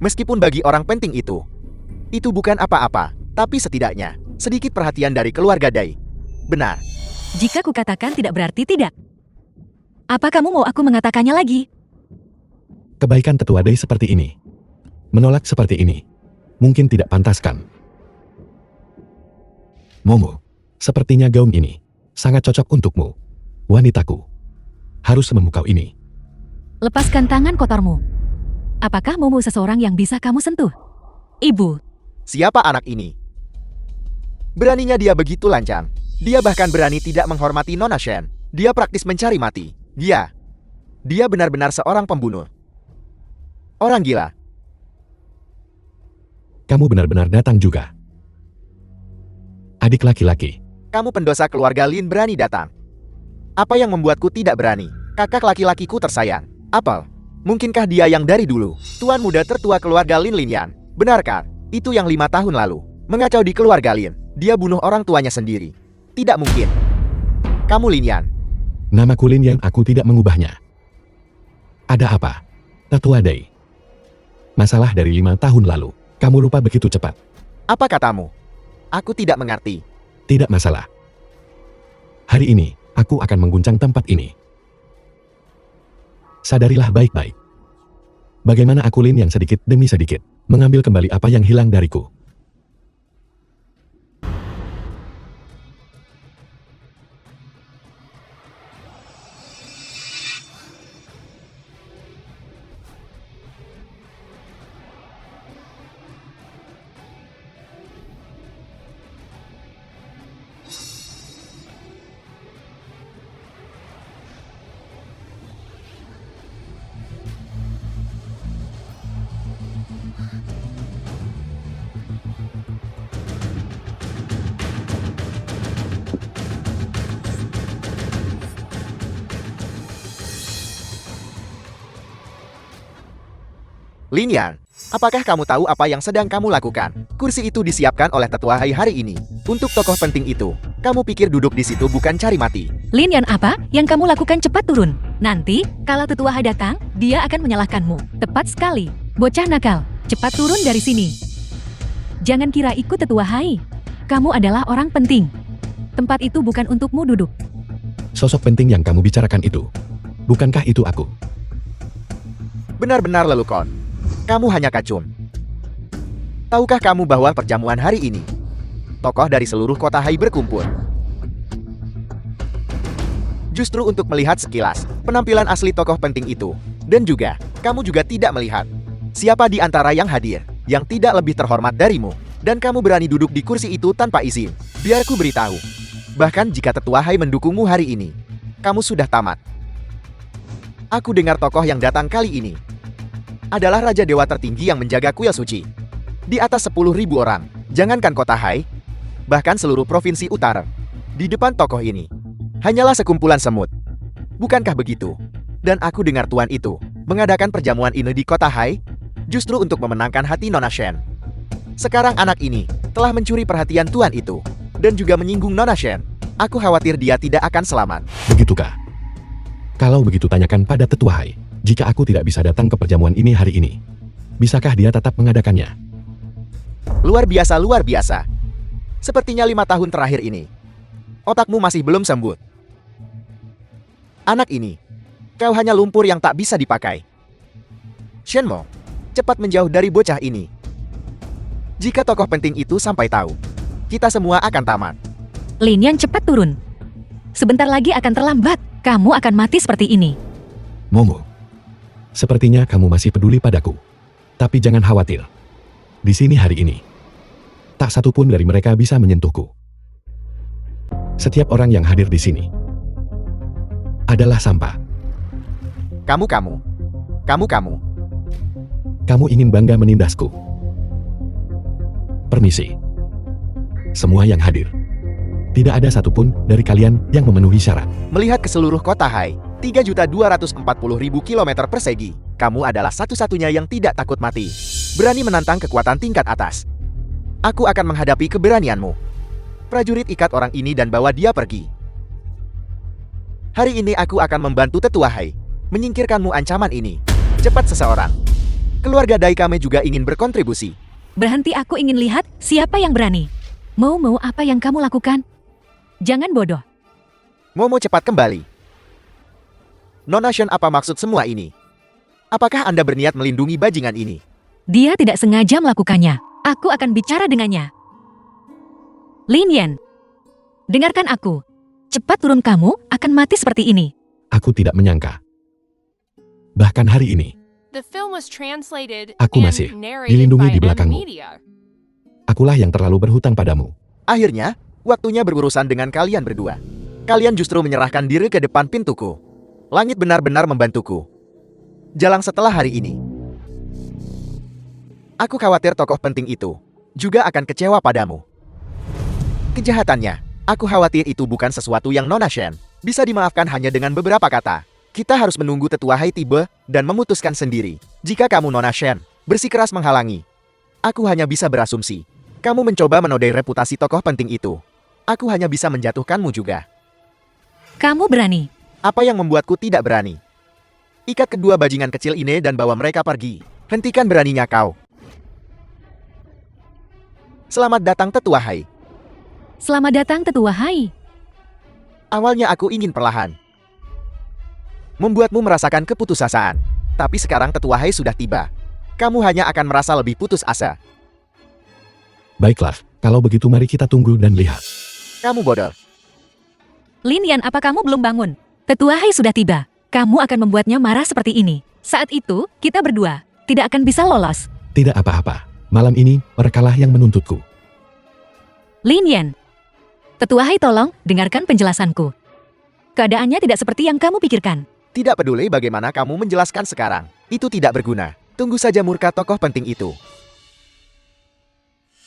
Meskipun bagi orang penting itu bukan apa-apa, tapi setidaknya sedikit perhatian dari keluarga Dai. Benar. Jika kukatakan tidak berarti tidak. Apa kamu mau aku mengatakannya lagi? Kebaikan tetua Dai seperti ini. Menolak seperti ini. Mungkin tidak pantaskan. Momo, sepertinya gaun ini sangat cocok untukmu. Wanitaku. Harus memukau ini. Lepaskan tangan kotormu. Apakah Momo seseorang yang bisa kamu sentuh? Ibu, Siapa anak ini? Beraninya dia begitu lancang. Dia bahkan berani tidak menghormati Nona Shen. Dia praktis mencari mati. Dia benar-benar seorang pembunuh. Orang gila. Kamu benar-benar datang juga. Adik laki-laki. Kamu pendosa keluarga Lin berani datang. Apa yang membuatku tidak berani? Kakak laki-lakiku tersayang. Apel. Mungkinkah dia yang dari dulu? Tuan muda tertua keluarga Lin Linian. Benarkah? Itu yang 5 tahun lalu. Mengacau di keluarga Lin. Dia bunuh orang tuanya sendiri. Tidak mungkin. Kamu Linian. Namaku Lin yang aku tidak mengubahnya. Ada apa? Tetua Dai. Masalah dari 5 tahun lalu. Kamu lupa begitu cepat. Apa katamu? Aku tidak mengerti. Tidak masalah. Hari ini, aku akan mengguncang tempat ini. Sadarilah baik-baik. Bagaimana aku Lin yang sedikit demi sedikit mengambil kembali apa yang hilang dariku. Linian, apakah kamu tahu apa yang sedang kamu lakukan? Kursi itu disiapkan oleh tetua Hai hari ini. Untuk tokoh penting itu, kamu pikir duduk di situ bukan cari mati. Linian apa yang kamu lakukan cepat turun. Nanti, kalau tetua Hai datang, dia akan menyalahkanmu. Tepat sekali. Bocah nakal, cepat turun dari sini. Jangan kira ikut tetua Hai. Kamu adalah orang penting. Tempat itu bukan untukmu duduk. Sosok penting yang kamu bicarakan itu. Bukankah itu aku? Benar-benar lelukon. Kamu hanya kacung. Tahukah kamu bahwa perjamuan hari ini, tokoh dari seluruh kota Hai berkumpul? Justru untuk melihat sekilas penampilan asli tokoh penting itu. Dan juga, kamu juga tidak melihat siapa di antara yang hadir, yang tidak lebih terhormat darimu. Dan kamu berani duduk di kursi itu tanpa izin. Biar ku beritahu. Bahkan jika tetua Hai mendukungmu hari ini, kamu sudah tamat. Aku dengar tokoh yang datang kali ini adalah Raja Dewa tertinggi yang menjaga kuil suci. Di atas 10.000 orang, jangankan kota Hai, bahkan seluruh provinsi utara. Di depan tokoh ini, hanyalah sekumpulan semut. Bukankah begitu? Dan aku dengar tuan itu mengadakan perjamuan ini di kota Hai, justru untuk memenangkan hati Nona Shen. Sekarang anak ini telah mencuri perhatian tuan itu, dan juga menyinggung Nona Shen. Aku khawatir dia tidak akan selamat. Begitukah? Kalau begitu tanyakan pada Tetua Hai, jika aku tidak bisa datang ke perjamuan ini hari ini, bisakah dia tetap mengadakannya? Luar biasa, luar biasa. Sepertinya 5 tahun terakhir ini, otakmu masih belum sembuh. Anak ini, kau hanya lumpur yang tak bisa dipakai. Shenmo, cepat menjauh dari bocah ini. Jika tokoh penting itu sampai tahu, kita semua akan tamat. Lin Yan cepat turun. Sebentar lagi akan terlambat. Kamu akan mati seperti ini. Momo, sepertinya kamu masih peduli padaku. Tapi jangan khawatir. Di sini hari ini, tak satu pun dari mereka bisa menyentuhku. Setiap orang yang hadir di sini adalah sampah. Kamu. Kamu ingin bangga menindasku. Permisi. Semua yang hadir. Tidak ada satupun dari kalian yang memenuhi syarat. Melihat ke seluruh kota Hai, 3.240.000 km persegi, kamu adalah satu-satunya yang tidak takut mati. Berani menantang kekuatan tingkat atas. Aku akan menghadapi keberanianmu. Prajurit ikat orang ini dan bawa dia pergi. Hari ini aku akan membantu Tetua Hai menyingkirkanmu ancaman ini. Cepat seseorang. Keluarga Daikame juga ingin berkontribusi. Berhenti, aku ingin lihat siapa yang berani. Mau apa yang kamu lakukan? Jangan bodoh. Momo cepat kembali. Nona Shen, apa maksud semua ini? Apakah Anda berniat melindungi bajingan ini? Dia tidak sengaja melakukannya. Aku akan bicara dengannya. Lin Yan, dengarkan aku. Cepat turun, kamu akan mati seperti ini. Aku tidak menyangka. Bahkan hari ini, The film was translated Aku and masih narrated dilindungi by di belakangmu. M-Media. akulah yang terlalu berhutang padamu. Akhirnya, waktunya berurusan dengan kalian berdua. Kalian justru menyerahkan diri ke depan pintuku. Langit benar-benar membantuku. Jalang setelah hari ini. Aku khawatir tokoh penting itu juga akan kecewa padamu. Kejahatannya, aku khawatir itu bukan sesuatu yang Nona Shen bisa dimaafkan hanya dengan beberapa kata. Kita harus menunggu Tetua Hai tiba dan memutuskan sendiri. Jika kamu Nona Shen bersikeras menghalangi, aku hanya bisa berasumsi. Kamu mencoba menodai reputasi tokoh penting itu. Aku hanya bisa menjatuhkanmu juga. Kamu berani. Apa yang membuatku tidak berani? Ikat kedua bajingan kecil ini dan bawa mereka pergi. Hentikan beraninya kau. Selamat datang Tetua Hai. Selamat datang Tetua Hai. Awalnya aku ingin perlahan membuatmu merasakan keputusasaan. Tapi sekarang Tetua Hai sudah tiba. Kamu hanya akan merasa lebih putus asa. Baiklah, kalau begitu mari kita tunggu dan lihat. Kamu bodoh. Lin Yan, apa kamu belum bangun? Tetua Hai sudah tiba. Kamu akan membuatnya marah seperti ini. Saat itu, kita berdua tidak akan bisa lolos. Tidak apa-apa, malam ini merekalah yang menuntutku. Lin Yan, Tetua Hai, tolong dengarkan penjelasanku. Keadaannya tidak seperti yang kamu pikirkan. Tidak peduli bagaimana kamu menjelaskan sekarang. Itu tidak berguna. Tunggu saja murka tokoh penting itu.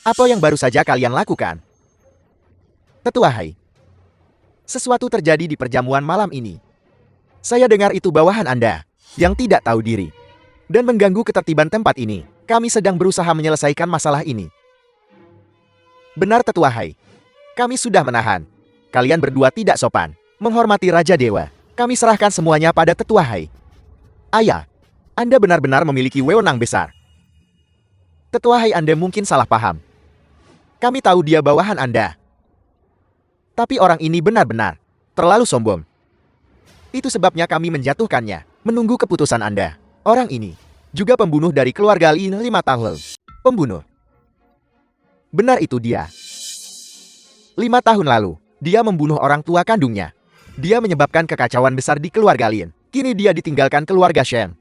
Apa yang baru saja kalian lakukan? Tetua Hai, sesuatu terjadi di perjamuan malam ini. Saya dengar itu bawahan Anda yang tidak tahu diri dan mengganggu ketertiban tempat ini. Kami sedang berusaha menyelesaikan masalah ini. Benar Tetua Hai, kami sudah menahan. Kalian berdua tidak sopan, menghormati Raja Dewa. Kami serahkan semuanya pada Tetua Hai. Ayah, Anda benar-benar memiliki wewenang besar. Tetua Hai, Anda mungkin salah paham. Kami tahu dia bawahan Anda. Tapi orang ini benar-benar terlalu sombong. Itu sebabnya kami menjatuhkannya, menunggu keputusan Anda. Orang ini juga pembunuh dari keluarga Lin 5 tahun. Pembunuh. Benar, itu dia. 5 tahun lalu, dia membunuh orang tua kandungnya. Dia menyebabkan kekacauan besar di keluarga Lin. Kini dia ditinggalkan keluarga Shen.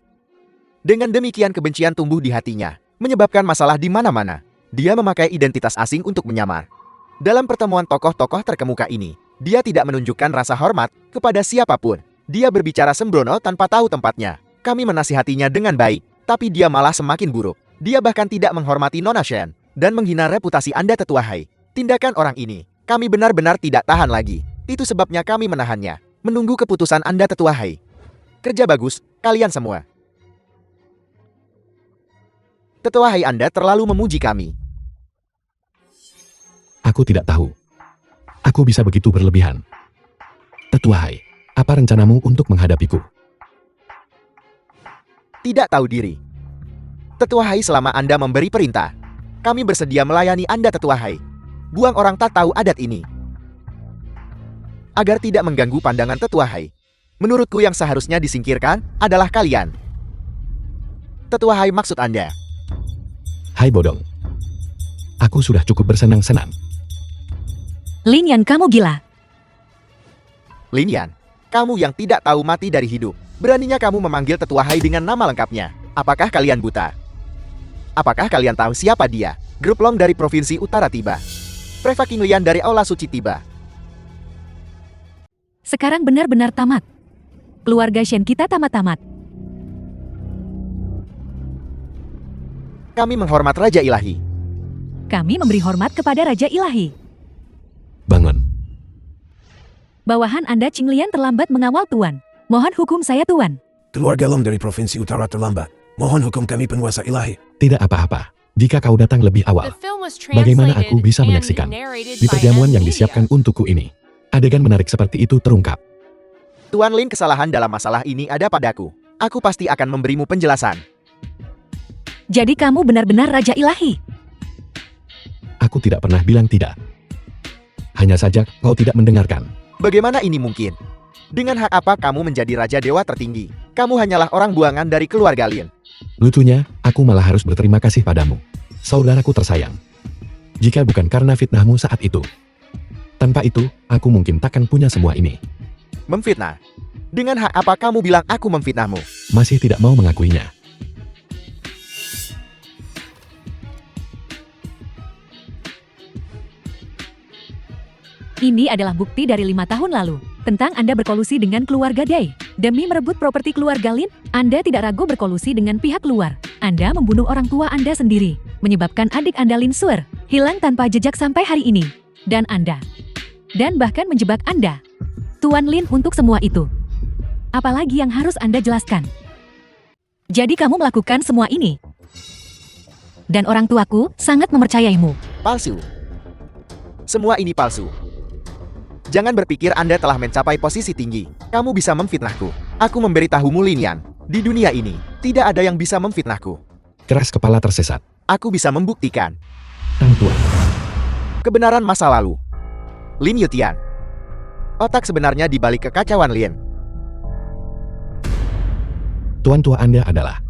Dengan demikian kebencian tumbuh di hatinya, menyebabkan masalah di mana-mana. Dia memakai identitas asing untuk menyamar. Dalam pertemuan tokoh-tokoh terkemuka ini, dia tidak menunjukkan rasa hormat kepada siapapun. Dia berbicara sembrono tanpa tahu tempatnya. Kami menasihatinya dengan baik, tapi dia malah semakin buruk. Dia bahkan tidak menghormati Nona Shen dan menghina reputasi Anda Tetua Hai. Tindakan orang ini, kami benar-benar tidak tahan lagi. Itu sebabnya kami menahannya, menunggu keputusan Anda Tetua Hai. Kerja bagus, kalian semua. Tetua Hai Anda terlalu memuji kami. Aku tidak tahu. Aku bisa begitu berlebihan. Tetua Hai, apa rencanamu untuk menghadapiku? Tidak tahu diri. Tetua Hai, selama Anda memberi perintah, kami bersedia melayani Anda Tetua Hai. Buang orang tak tahu adat ini. Agar tidak mengganggu pandangan Tetua Hai, menurutku yang seharusnya disingkirkan adalah kalian. Tetua Hai, maksud Anda? Hai bodong. Aku sudah cukup bersenang-senang. Lin Yan, kamu gila. Lin Yan, kamu yang tidak tahu mati dari hidup. Beraninya kamu memanggil Tetua Hai dengan nama lengkapnya. Apakah kalian buta? Apakah kalian tahu siapa dia? Grup Long dari Provinsi Utara tiba. Prefek King Lian dari Aula Suci tiba. Sekarang benar-benar tamat. Keluarga Shen kita tamat-tamat. Kami menghormat Raja Ilahi. Kami memberi hormat kepada Raja Ilahi. Bangun. Bawahan Anda Qing Lian terlambat mengawal Tuan. Mohon hukum saya Tuan. Keluarga Long dari Provinsi Utara terlambat. Mohon hukum kami penguasa ilahi. Tidak apa-apa. Jika kau datang lebih awal, The film was bagaimana translated aku bisa and menyaksikan narrated di by perjamuan yang Media. disiapkan untukku ini? Adegan menarik seperti itu terungkap. Tuan Lin, kesalahan dalam masalah ini ada padaku. Aku pasti akan memberimu penjelasan. Jadi kamu benar-benar Raja Ilahi. Aku tidak pernah bilang tidak. Hanya saja kau tidak mendengarkan. Bagaimana ini mungkin? Dengan hak apa kamu menjadi Raja Dewa tertinggi? Kamu hanyalah orang buangan dari keluarga Lin. Lucunya, aku malah harus berterima kasih padamu, saudaraku tersayang. Jika bukan karena fitnahmu saat itu. Tanpa itu, aku mungkin takkan punya semua ini. Memfitnah? Dengan hak apa kamu bilang aku memfitnahmu? Masih tidak mau mengakuinya. Ini adalah bukti dari 5 tahun lalu, tentang Anda berkolusi dengan keluarga Dai. Demi merebut properti keluarga Lin, Anda tidak ragu berkolusi dengan pihak luar. Anda membunuh orang tua Anda sendiri, menyebabkan adik Anda Lin Suer hilang tanpa jejak sampai hari ini. Dan Anda. Dan bahkan menjebak Anda. Tuan Lin untuk semua itu. Apalagi yang harus Anda jelaskan? Jadi kamu melakukan semua ini. Dan orang tuaku sangat mempercayaimu. Palsu. Semua ini palsu. Jangan berpikir Anda telah mencapai posisi tinggi. Kamu bisa memfitnahku. Aku memberitahumu Lin Yan. Di dunia ini, tidak ada yang bisa memfitnahku. Keras kepala tersesat. Aku bisa membuktikan Tang Tuan. kebenaran masa lalu. Lin Yutian. Otak sebenarnya di balik kekacauan Lin. Tuan tua Anda adalah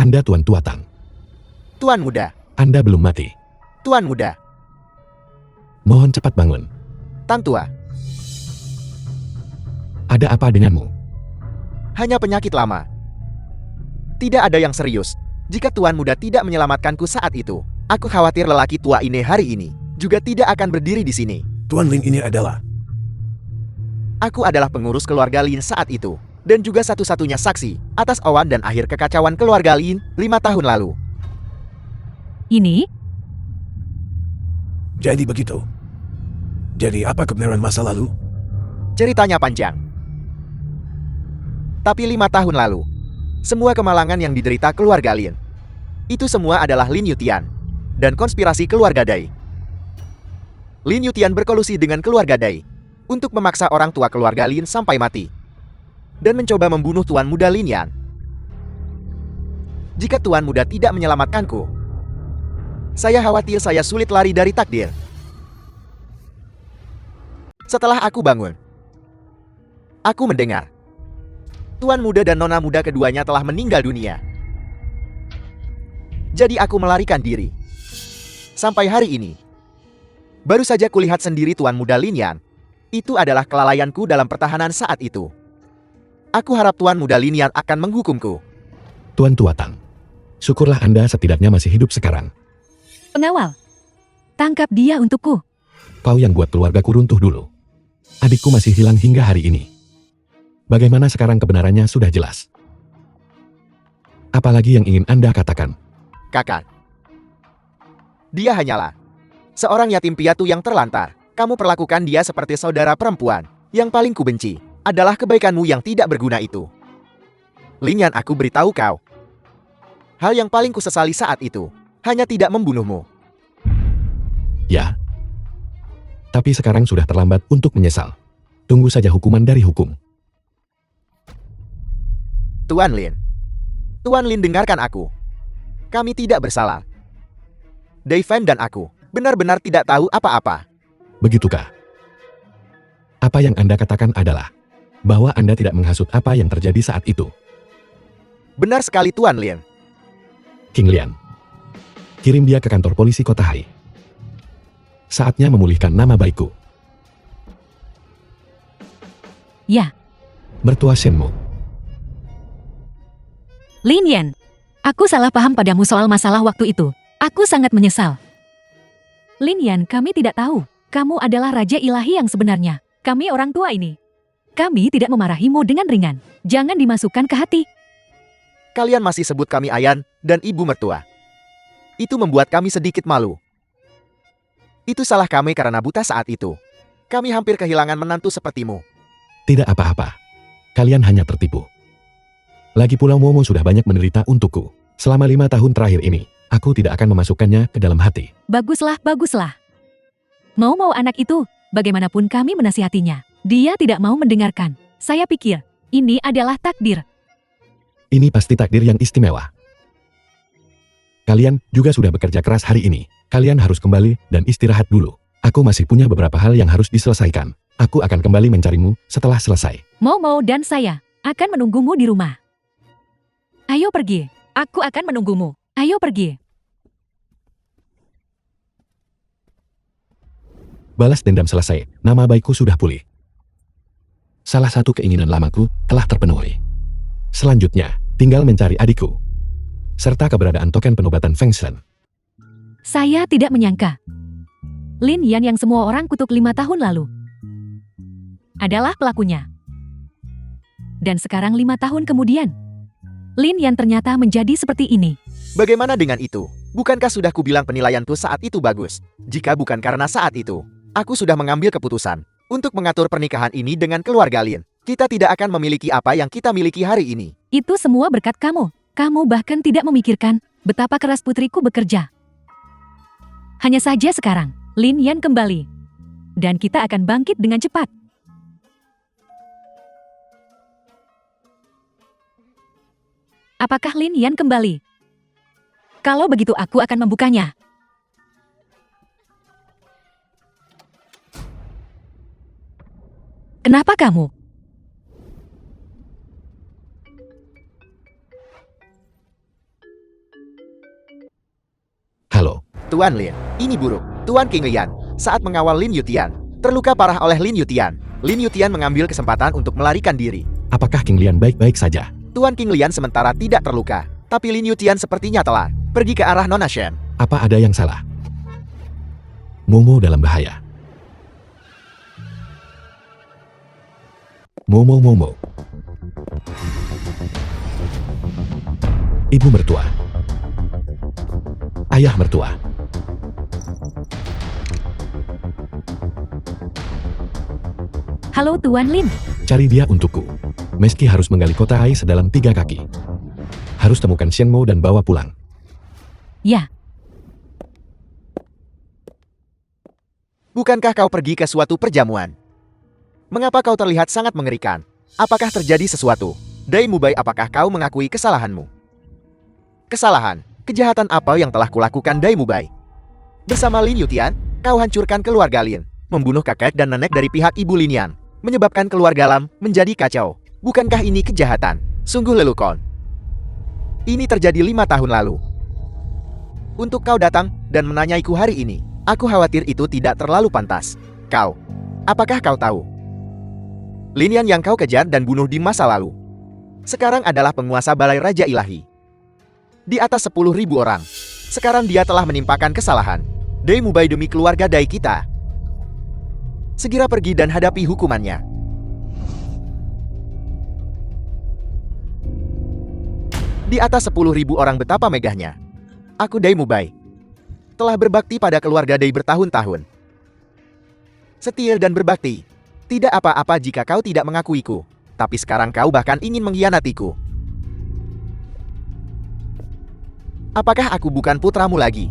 Anda Tuan Tua Tang. Tuan muda. Anda belum mati. Tuan muda. Mohon cepat bangun. Tang tua. Ada apa denganmu? Hanya penyakit lama. Tidak ada yang serius. Jika Tuan muda tidak menyelamatkanku saat itu, aku khawatir lelaki tua ini hari ini juga tidak akan berdiri di sini. Tuan Lin ini adalah Aku adalah pengurus keluarga Lin saat itu, dan juga satu-satunya saksi atas awan dan akhir kekacauan keluarga Lin 5 tahun lalu. Ini? jadi begitu. Jadi apa kebenaran masa lalu? Ceritanya panjang. Tapi 5 tahun lalu, semua kemalangan yang diderita keluarga Lin, itu semua adalah Lin Yutian dan konspirasi keluarga Dai. Lin Yutian berkolusi dengan keluarga Dai untuk memaksa orang tua keluarga Lin sampai mati dan mencoba membunuh Tuan Muda Lin Yan. Jika Tuan Muda tidak menyelamatkanku, saya khawatir saya sulit lari dari takdir. Setelah aku bangun, aku mendengar Tuan Muda dan Nona Muda keduanya telah meninggal dunia. Jadi aku melarikan diri. Sampai hari ini, baru saja kulihat sendiri Tuan Muda Lin Yan. Itu adalah kelalaianku dalam pertahanan saat itu. Aku harap Tuan Muda Lin Yan akan menghukumku. Tuan Tua Tang. Syukurlah Anda setidaknya masih hidup sekarang. Pengawal. Tangkap dia untukku. Kau yang buat keluargaku runtuh dulu. Adikku masih hilang hingga hari ini. Bagaimana sekarang kebenarannya sudah jelas. Apalagi yang ingin Anda katakan? Kakak. Dia hanyalah seorang yatim piatu yang terlantar. Kamu perlakukan dia seperti saudara perempuan. Yang paling kubenci adalah kebaikanmu yang tidak berguna itu. Lin Yan, aku beritahu kau. Hal yang paling kusesali saat itu hanya tidak membunuhmu. Ya. Tapi sekarang sudah terlambat untuk menyesal. Tunggu saja hukuman dari hukum. Tuan Lin. Tuan Lin, dengarkan aku. Kami tidak bersalah. Daivan dan aku benar-benar tidak tahu apa-apa. Begitukah? Apa yang Anda katakan adalah bahwa Anda tidak menghasut apa yang terjadi saat itu. Benar sekali, Tuan Lin. King Lian. Kirim dia ke kantor polisi kota Hai. Saatnya memulihkan nama baikku. Ya, Mertua Shenmo. Lin Yan. Aku salah paham padamu soal masalah waktu itu. Aku sangat menyesal. Lin Yan, kami tidak tahu. Kamu adalah Raja Ilahi yang sebenarnya. Kami orang tua ini. Kami tidak memarahimu dengan ringan. Jangan dimasukkan ke hati. Kalian masih sebut kami Ayan dan ibu mertua. Itu membuat kami sedikit malu. Itu salah kami karena buta saat itu. Kami hampir kehilangan menantu sepertimu. Tidak apa-apa. Kalian hanya tertipu. Lagi pula Momo sudah banyak menderita untukku. Selama 5 tahun terakhir ini, aku tidak akan memasukkannya ke dalam hati. Baguslah, baguslah. Mau anak itu, bagaimanapun kami menasihatinya. Dia tidak mau mendengarkan. Saya pikir, ini adalah takdir. Ini pasti takdir yang istimewa. Kalian juga sudah bekerja keras hari ini. Kalian harus kembali dan istirahat dulu. Aku masih punya beberapa hal yang harus diselesaikan. Aku akan kembali mencarimu setelah selesai. Mau dan saya akan menunggumu di rumah. Ayo pergi. Aku akan menunggumu. Ayo pergi. Balas dendam selesai. Nama baikku sudah pulih. Salah satu keinginan lamaku telah terpenuhi. Selanjutnya, tinggal mencari adikku. Serta keberadaan token penobatan Feng Shen. Saya tidak menyangka. Lin Yan yang semua orang kutuk 5 tahun lalu adalah pelakunya. Dan sekarang 5 tahun kemudian, Lin Yan ternyata menjadi seperti ini. Bagaimana dengan itu? Bukankah sudah kubilang penilaianku saat itu bagus? Jika bukan karena saat itu, aku sudah mengambil keputusan untuk mengatur pernikahan ini dengan keluarga Lin. Kita tidak akan memiliki apa yang kita miliki hari ini. Itu semua berkat kamu. Kamu bahkan tidak memikirkan betapa keras putriku bekerja. Hanya saja sekarang, Lin Yan kembali. Dan kita akan bangkit dengan cepat. Apakah Lin Yan kembali? Kalau begitu aku akan membukanya. Kenapa kamu? Halo. Tuan Lin, ini buruk. Tuan King Lian, saat mengawal Lin Yutian, terluka parah oleh Lin Yutian. Lin Yutian mengambil kesempatan untuk melarikan diri. Apakah King Lian baik-baik saja? Tuan King Lian sementara tidak terluka, tapi Lin Yutian sepertinya telah pergi ke arah Nona Shen. Apa ada yang salah? Momo dalam bahaya. Momo. Ibu mertua. Ayah mertua. Halo Tuan Lin. Cari dia untukku. Meski harus menggali kota Hai sedalam 3 kaki. Harus temukan Shenmo dan bawa pulang. Ya, Bukankah kau pergi ke suatu perjamuan? Mengapa kau terlihat sangat mengerikan? Apakah terjadi sesuatu? Dai Mubai, apakah kau mengakui kesalahanmu? Kesalahan? Kejahatan apa yang telah kulakukan, Dai Mubai? Bersama Lin Yutian, kau hancurkan keluarga Lin, membunuh kakek dan nenek dari pihak ibu Lin Yan, menyebabkan keluarga Lam menjadi kacau. Bukankah ini kejahatan? Sungguh lelucon. Ini terjadi 5 tahun lalu. Untuk kau datang dan menanyaiku hari ini, aku khawatir itu tidak terlalu pantas. Apakah kau tahu? Lin Yan yang kau kejar dan bunuh di masa lalu, sekarang adalah penguasa Balai Raja Ilahi. Di atas 10.000 orang. Sekarang dia telah menimpakan kesalahan. Dai Mubai demi keluarga Dai kita. Segera pergi dan hadapi hukumannya. Di atas 10.000 orang betapa megahnya. Aku Dai Mubai. Telah berbakti pada keluarga Dai bertahun-tahun. Setia dan berbakti. Tidak apa-apa jika kau tidak mengakuiku. Tapi sekarang kau bahkan ingin mengkhianatiku. Apakah aku bukan putramu lagi?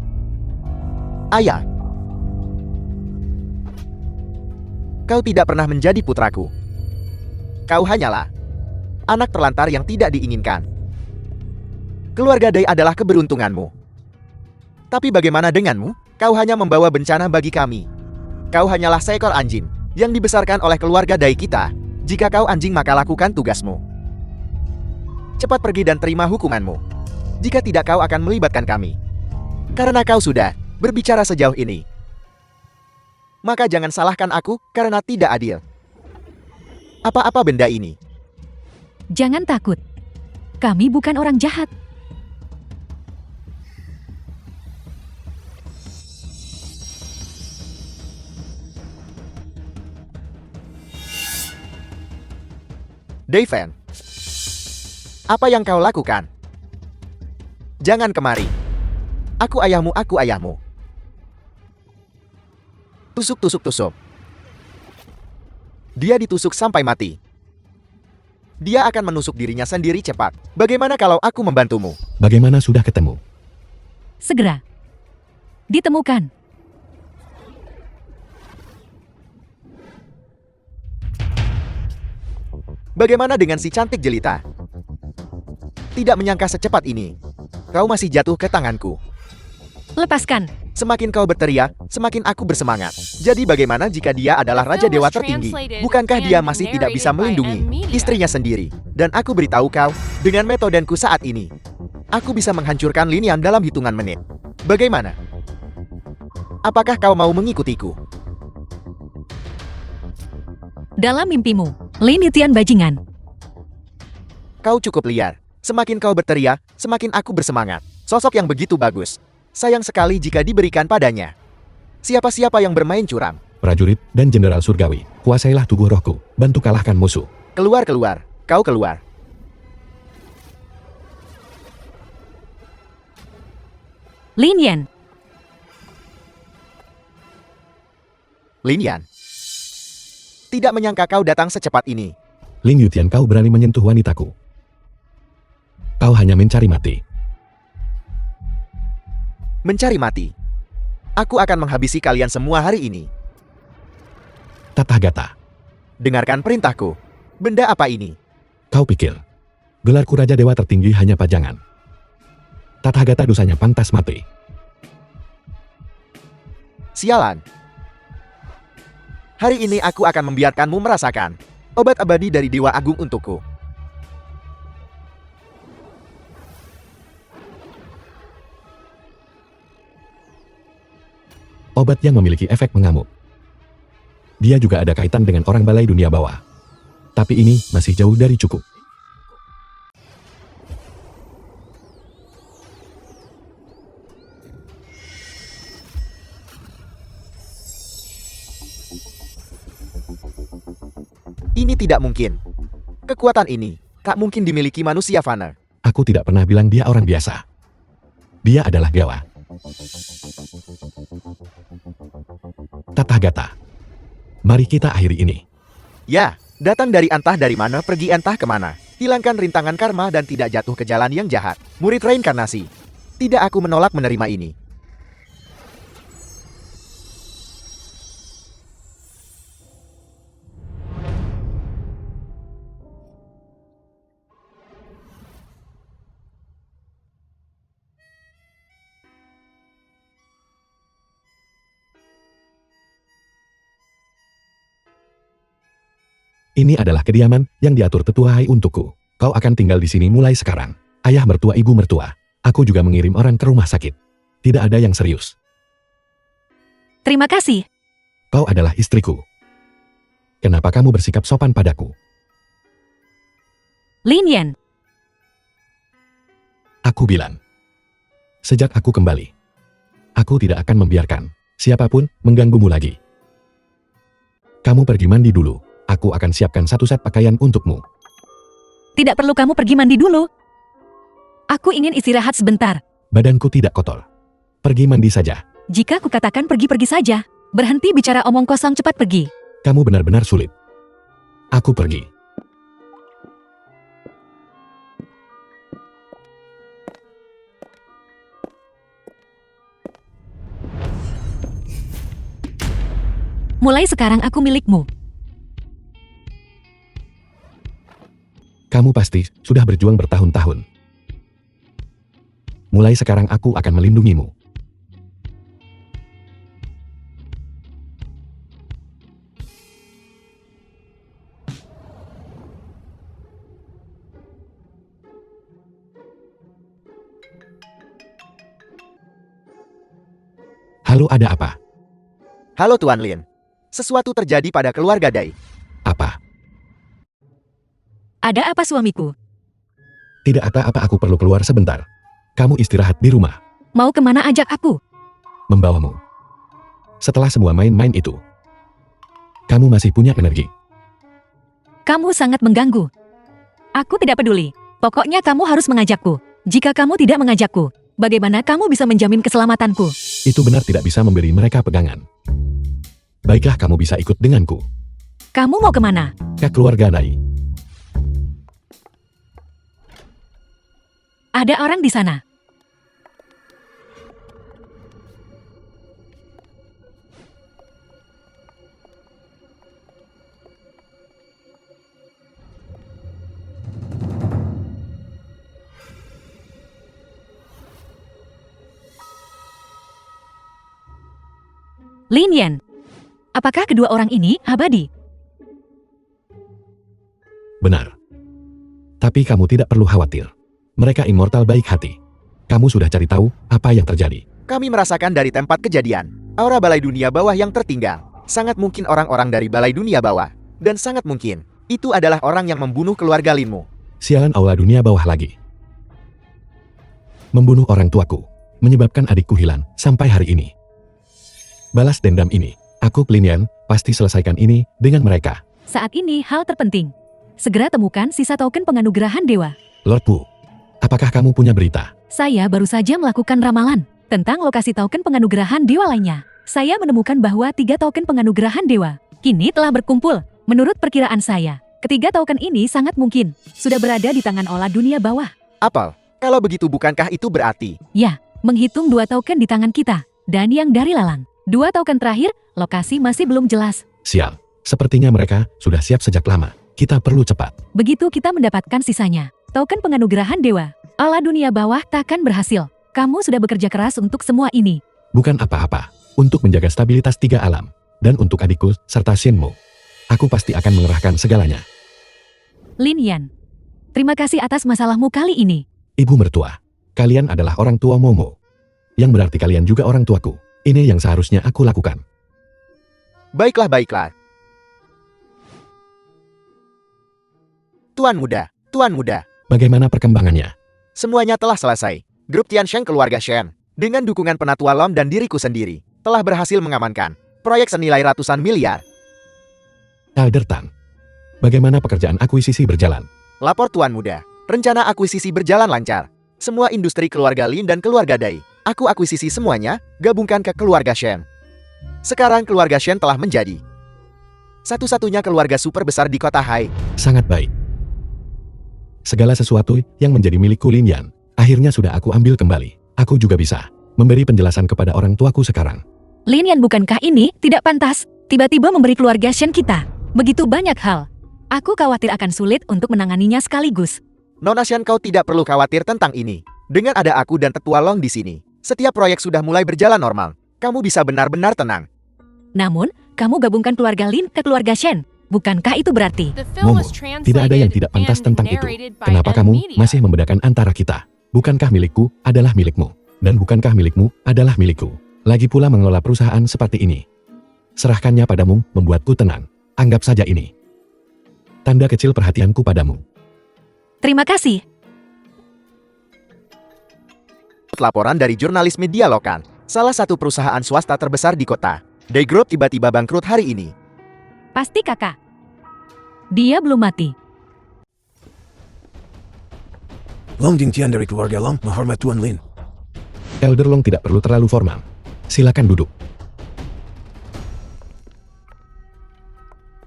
Ayah. Kau tidak pernah menjadi putraku. Kau hanyalah anak terlantar yang tidak diinginkan. Keluarga Dai adalah keberuntunganmu. Tapi bagaimana denganmu? Kau hanya membawa bencana bagi kami. Kau hanyalah seekor anjing yang dibesarkan oleh keluarga Dai kita. Jika kau anjing maka lakukan tugasmu. Cepat pergi dan terima hukumanmu. Jika tidak kau akan melibatkan kami. Karena kau sudah berbicara sejauh ini. Maka jangan salahkan aku karena tidak adil. Apa-apa benda ini? Jangan takut. Kami bukan orang jahat. Daifen, apa yang kau lakukan? Jangan kemari. Aku ayahmu, aku ayahmu. Tusuk, tusuk, tusuk. Dia ditusuk sampai mati. Dia akan menusuk dirinya sendiri cepat. Bagaimana kalau aku membantumu? Bagaimana sudah ketemu? Segera. Ditemukan. Bagaimana dengan si cantik jelita? Tidak menyangka secepat ini. Kau masih jatuh ke tanganku. Lepaskan. Semakin kau berteriak, semakin aku bersemangat. Jadi bagaimana jika dia adalah Raja Dewa tertinggi? Bukankah dia masih tidak bisa melindungi istrinya sendiri? Dan aku beritahu kau, dengan metodenku saat ini, aku bisa menghancurkan Linian dalam hitungan menit. Bagaimana? Apakah kau mau mengikutiku? Dalam mimpimu, Lin Yutian bajingan. Kau cukup liar. Semakin kau berteriak, semakin aku bersemangat. Sosok yang begitu bagus. Sayang sekali jika diberikan padanya. Siapa-siapa yang bermain curam. Prajurit dan Jenderal Surgawi, kuasailah tubuh rohku, bantu kalahkan musuh. Keluar, keluar. Kau keluar. Lin Yan. Linian. Tidak menyangka kau datang secepat ini. Ling Yutian, kau berani menyentuh wanitaku. Kau hanya mencari mati. Mencari mati. Aku akan menghabisi kalian semua hari ini. Tathagata, Dengarkan perintahku. Benda apa ini? kau pikir gelarku Raja Dewa tertinggi hanya pajangan? Tathagata dosanya pantas mati. Sialan. Hari ini aku akan membiarkanmu merasakan obat abadi dari Dewa Agung untukku. Obat yang memiliki efek mengamuk. Dia juga ada kaitan dengan orang balai dunia bawah. Tapi ini masih jauh dari cukup. Ini tidak mungkin. Kekuatan ini tak mungkin dimiliki manusia fana. Aku tidak pernah bilang dia orang biasa. Dia adalah Gawa. Tathagata, mari kita akhiri ini. Ya, datang dari entah dari mana pergi entah kemana. Hilangkan rintangan karma dan tidak jatuh ke jalan yang jahat. Murid reinkarnasi. Tidak, aku menolak menerima ini. Ini adalah kediaman yang diatur tetua Hai untukku. Kau akan tinggal di sini mulai sekarang. Ayah mertua, ibu mertua. Aku juga mengirim orang ke rumah sakit. Tidak ada yang serius. Terima kasih. Kau adalah istriku. Kenapa kamu bersikap sopan padaku? Lin Yan. Aku bilang. Sejak aku kembali, aku tidak akan membiarkan siapapun mengganggumu lagi. Kamu pergi mandi dulu. Aku akan siapkan satu set pakaian untukmu. Tidak perlu kamu pergi mandi dulu. Aku ingin istirahat sebentar. Badanku tidak kotor. Pergi mandi saja. Jika kukatakan pergi-pergi saja, berhenti bicara omong kosong, cepat pergi. Kamu benar-benar sulit. Aku pergi. Mulai sekarang aku milikmu. Kamu pasti sudah berjuang bertahun-tahun. Mulai sekarang aku akan melindungimu. Halo, ada apa? Halo Tuan Lin. Sesuatu terjadi pada keluarga Dai. Apa? Ada apa suamiku? Tidak ada apa, aku perlu keluar sebentar. Kamu istirahat di rumah. Mau kemana ajak aku? Membawamu. Setelah semua main-main itu, kamu masih punya energi. Kamu sangat mengganggu. Aku tidak peduli. Pokoknya kamu harus mengajakku. Jika kamu tidak mengajakku, bagaimana kamu bisa menjamin keselamatanku? Itu benar tidak bisa memberi mereka pegangan. Baiklah, kamu bisa ikut denganku. Kamu mau kemana? Ke keluarga Dai. Ada orang di sana. Lin Yan. Apakah kedua orang ini abadi? Benar. Tapi kamu tidak perlu khawatir. Mereka immortal baik hati. Kamu sudah cari tahu apa yang terjadi. Kami merasakan dari tempat kejadian, aura balai dunia bawah yang tertinggal. Sangat mungkin orang-orang dari balai dunia bawah. Dan sangat mungkin, itu adalah orang yang membunuh keluarga Linmu. Sialan aula dunia bawah lagi. Membunuh orang tuaku. Menyebabkan adikku hilang sampai hari ini. Balas dendam ini. Aku, Lin Yan, pasti selesaikan ini dengan mereka. Saat ini hal terpenting. Segera temukan sisa token penganugerahan dewa. Lord Pu, apakah kamu punya berita? Saya baru saja melakukan ramalan tentang lokasi token penganugerahan dewa lainnya. Saya menemukan bahwa 3 token penganugerahan dewa kini telah berkumpul. Menurut perkiraan saya, ketiga token ini sangat mungkin sudah berada di tangan olah dunia bawah. Apel, kalau begitu bukankah itu berarti? Ya, menghitung 2 token di tangan kita dan yang dari Lalang. 2 token terakhir, lokasi masih belum jelas. Sial, sepertinya mereka sudah siap sejak lama. Kita perlu cepat. Begitu kita mendapatkan sisanya, token penganugerahan dewa, olah dunia bawah takkan berhasil. Kamu sudah bekerja keras untuk semua ini. Bukan apa-apa. Untuk menjaga stabilitas 3 alam. Dan untuk adikku serta Shenmu. Aku pasti akan mengerahkan segalanya. Lin Yan, terima kasih atas masalahmu kali ini. Ibu mertua, kalian adalah orang tua Momo. Yang berarti kalian juga orang tuaku. Ini yang seharusnya aku lakukan. Baiklah, baiklah. Tuan muda. Bagaimana perkembangannya? Semuanya telah selesai. Grup Tiansheng keluarga Shen, dengan dukungan Penatua Lom dan diriku sendiri, telah berhasil mengamankan proyek senilai ratusan miliar. Elder Tan, bagaimana pekerjaan akuisisi berjalan? Lapor Tuan Muda, rencana akuisisi berjalan lancar. Semua industri keluarga Lin dan keluarga Dai, aku akuisisi semuanya, gabungkan ke keluarga Shen. Sekarang keluarga Shen telah menjadi satu-satunya keluarga super besar di kota Hai. Sangat baik. Segala sesuatu yang menjadi milikku Lin Yan, akhirnya sudah aku ambil kembali. Aku juga bisa memberi penjelasan kepada orang tuaku sekarang. Lin Yan, bukankah ini tidak pantas? Tiba-tiba memberi keluarga Shen kita begitu banyak hal. Aku khawatir akan sulit untuk menanganinya sekaligus. Nona Shen, kau tidak perlu khawatir tentang ini. Dengan ada aku dan Tetua Long di sini, setiap proyek sudah mulai berjalan normal. Kamu bisa benar-benar tenang. Namun, kamu gabungkan keluarga Lin ke keluarga Shen. Bukankah itu berarti? The film Momo, was tidak ada yang translated tidak pantas and tentang itu. narrated by Kenapa N kamu Media. masih membedakan antara kita? Bukankah milikku adalah milikmu? Dan bukankah milikmu adalah milikku? Lagi pula mengelola perusahaan seperti ini. Serahkannya padamu membuatku tenang. Anggap saja ini tanda kecil perhatianku padamu. Terima kasih. Laporan dari jurnalis media lokal, salah satu perusahaan swasta terbesar di kota, Dai Group tiba-tiba bangkrut hari ini. Pasti kakak. Dia belum mati. Long Jingtian dari keluarga Long menghormat Tuan Lin. Elder Long tidak perlu terlalu formal. Silakan duduk.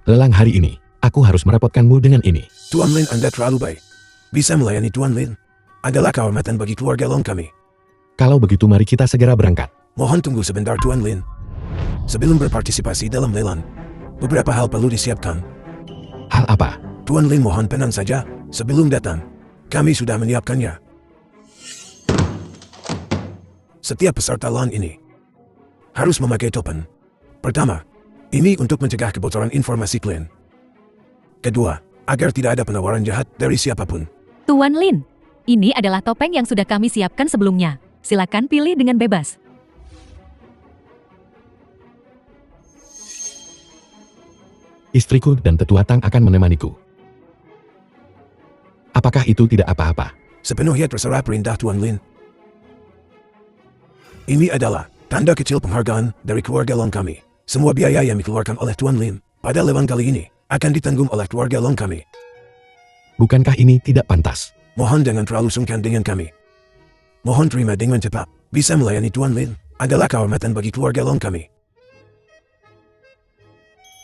Lelang hari ini, aku harus merepotkanmu dengan ini. Tuan Lin, Anda terlalu baik. Bisa melayani Tuan Lin. Adalah kehormatan bagi keluarga Long kami. Kalau begitu mari kita segera berangkat. Mohon tunggu sebentar Tuan Lin. Sebelum berpartisipasi dalam lelang, beberapa hal perlu disiapkan. Hal apa? Tuan Lin mohon tenang saja, sebelum datang. Kami sudah menyiapkannya. Setiap peserta LAN ini harus memakai token. Pertama, ini untuk mencegah kebocoran informasi klien. Kedua, agar tidak ada penawaran jahat dari siapapun. Tuan Lin, ini adalah topeng yang sudah kami siapkan sebelumnya. Silakan pilih dengan bebas. Istriku dan tetua Tang akan menemaniku. Apakah itu tidak apa-apa? Sepenuhnya terserah perintah Tuan Lin. Ini adalah tanda kecil penghargaan dari keluarga Long kami. Semua biaya yang dikeluarkan oleh Tuan Lin pada lelang kali ini akan ditanggung oleh keluarga Long kami. Bukankah ini tidak pantas? Mohon jangan terlalu sungkan dengan kami. Mohon terima dengan cepat. Bisa melayani Tuan Lin adalah kehormatan bagi keluarga Long kami.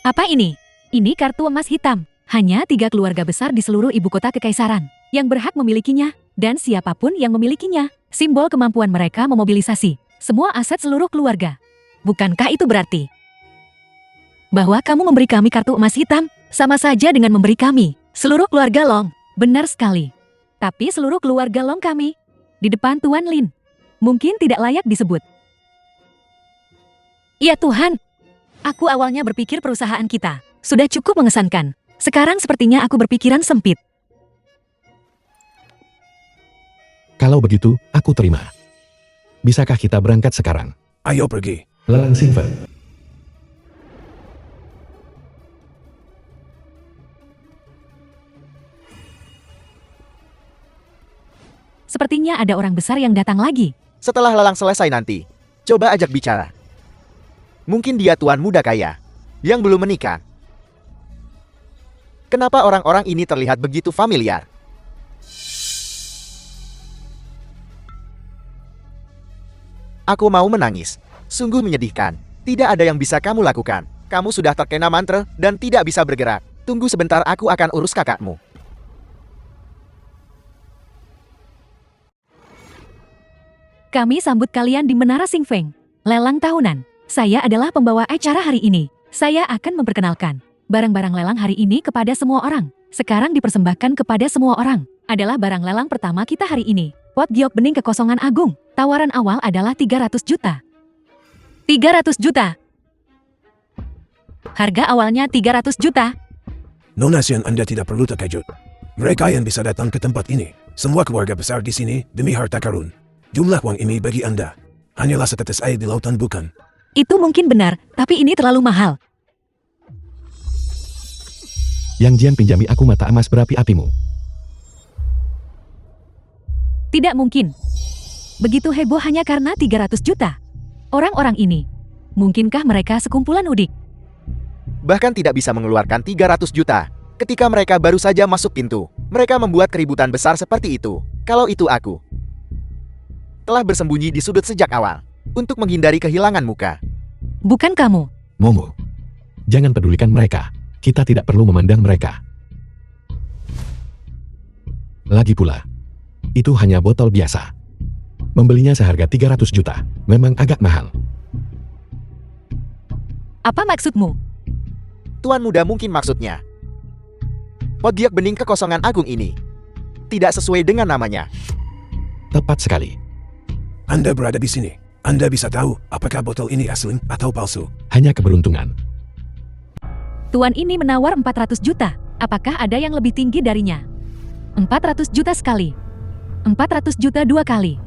Apa ini? Ini kartu emas hitam. Hanya 3 keluarga besar di seluruh ibu kota kekaisaran yang berhak memilikinya, dan siapapun yang memilikinya, simbol kemampuan mereka memobilisasi semua aset seluruh keluarga. Bukankah itu berarti bahwa kamu memberi kami kartu emas hitam, sama saja dengan memberi kami seluruh keluarga Long? Benar sekali. Tapi seluruh keluarga Long kami, di depan Tuan Lin, mungkin tidak layak disebut. Ya Tuhan, aku awalnya berpikir perusahaan kita sudah cukup mengesankan. Sekarang sepertinya aku berpikiran sempit. Kalau begitu, aku terima. Bisakah kita berangkat sekarang? Ayo pergi. Lelang Singfen. Sepertinya ada orang besar yang datang lagi. Setelah lelang selesai nanti, coba ajak bicara. Mungkin dia tuan muda kaya yang belum menikah. Kenapa orang-orang ini terlihat begitu familiar? Aku mau menangis. Sungguh menyedihkan. Tidak ada yang bisa kamu lakukan. Kamu sudah terkena mantra dan tidak bisa bergerak. Tunggu sebentar, aku akan urus kakakmu. Kami sambut kalian di Menara Singfeng. Lelang tahunan. Saya adalah pembawa acara hari ini. Saya akan memperkenalkan barang-barang lelang hari ini kepada semua orang. Sekarang dipersembahkan kepada semua orang. Adalah barang lelang pertama kita hari ini. Pot giok bening kekosongan agung. Tawaran awal adalah 300 juta. 300 juta. Harga awalnya 300 juta. Nona Xian, Anda tidak perlu terkejut. Mereka yang bisa datang ke tempat ini, semua keluarga besar di sini demi harta karun. Jumlah uang ini bagi Anda hanyalah setetes air di lautan, bukan? Itu mungkin benar, tapi ini terlalu mahal. Yang Jian pinjami aku mata emas berapi-apimu. Tidak mungkin. Begitu heboh hanya karena 300 juta. Orang-orang ini, mungkinkah mereka sekumpulan udik? Bahkan tidak bisa mengeluarkan 300 juta. Ketika mereka baru saja masuk pintu, mereka membuat keributan besar seperti itu. Kalau itu aku telah bersembunyi di sudut sejak awal untuk menghindari kehilangan muka. Bukan kamu. Momo, jangan pedulikan mereka. Kita tidak perlu memandang mereka. Lagi pula, itu hanya botol biasa. Membelinya seharga 300 juta, memang agak mahal. Apa maksudmu? Tuan muda mungkin maksudnya. Pot giok bening kekosongan agung ini tidak sesuai dengan namanya. Tepat sekali. Anda berada di sini. Anda bisa tahu apakah botol ini asli atau palsu. Hanya keberuntungan. Tuan ini menawar 400 juta. Apakah ada yang lebih tinggi darinya? 400 juta sekali. 400 juta 2 kali.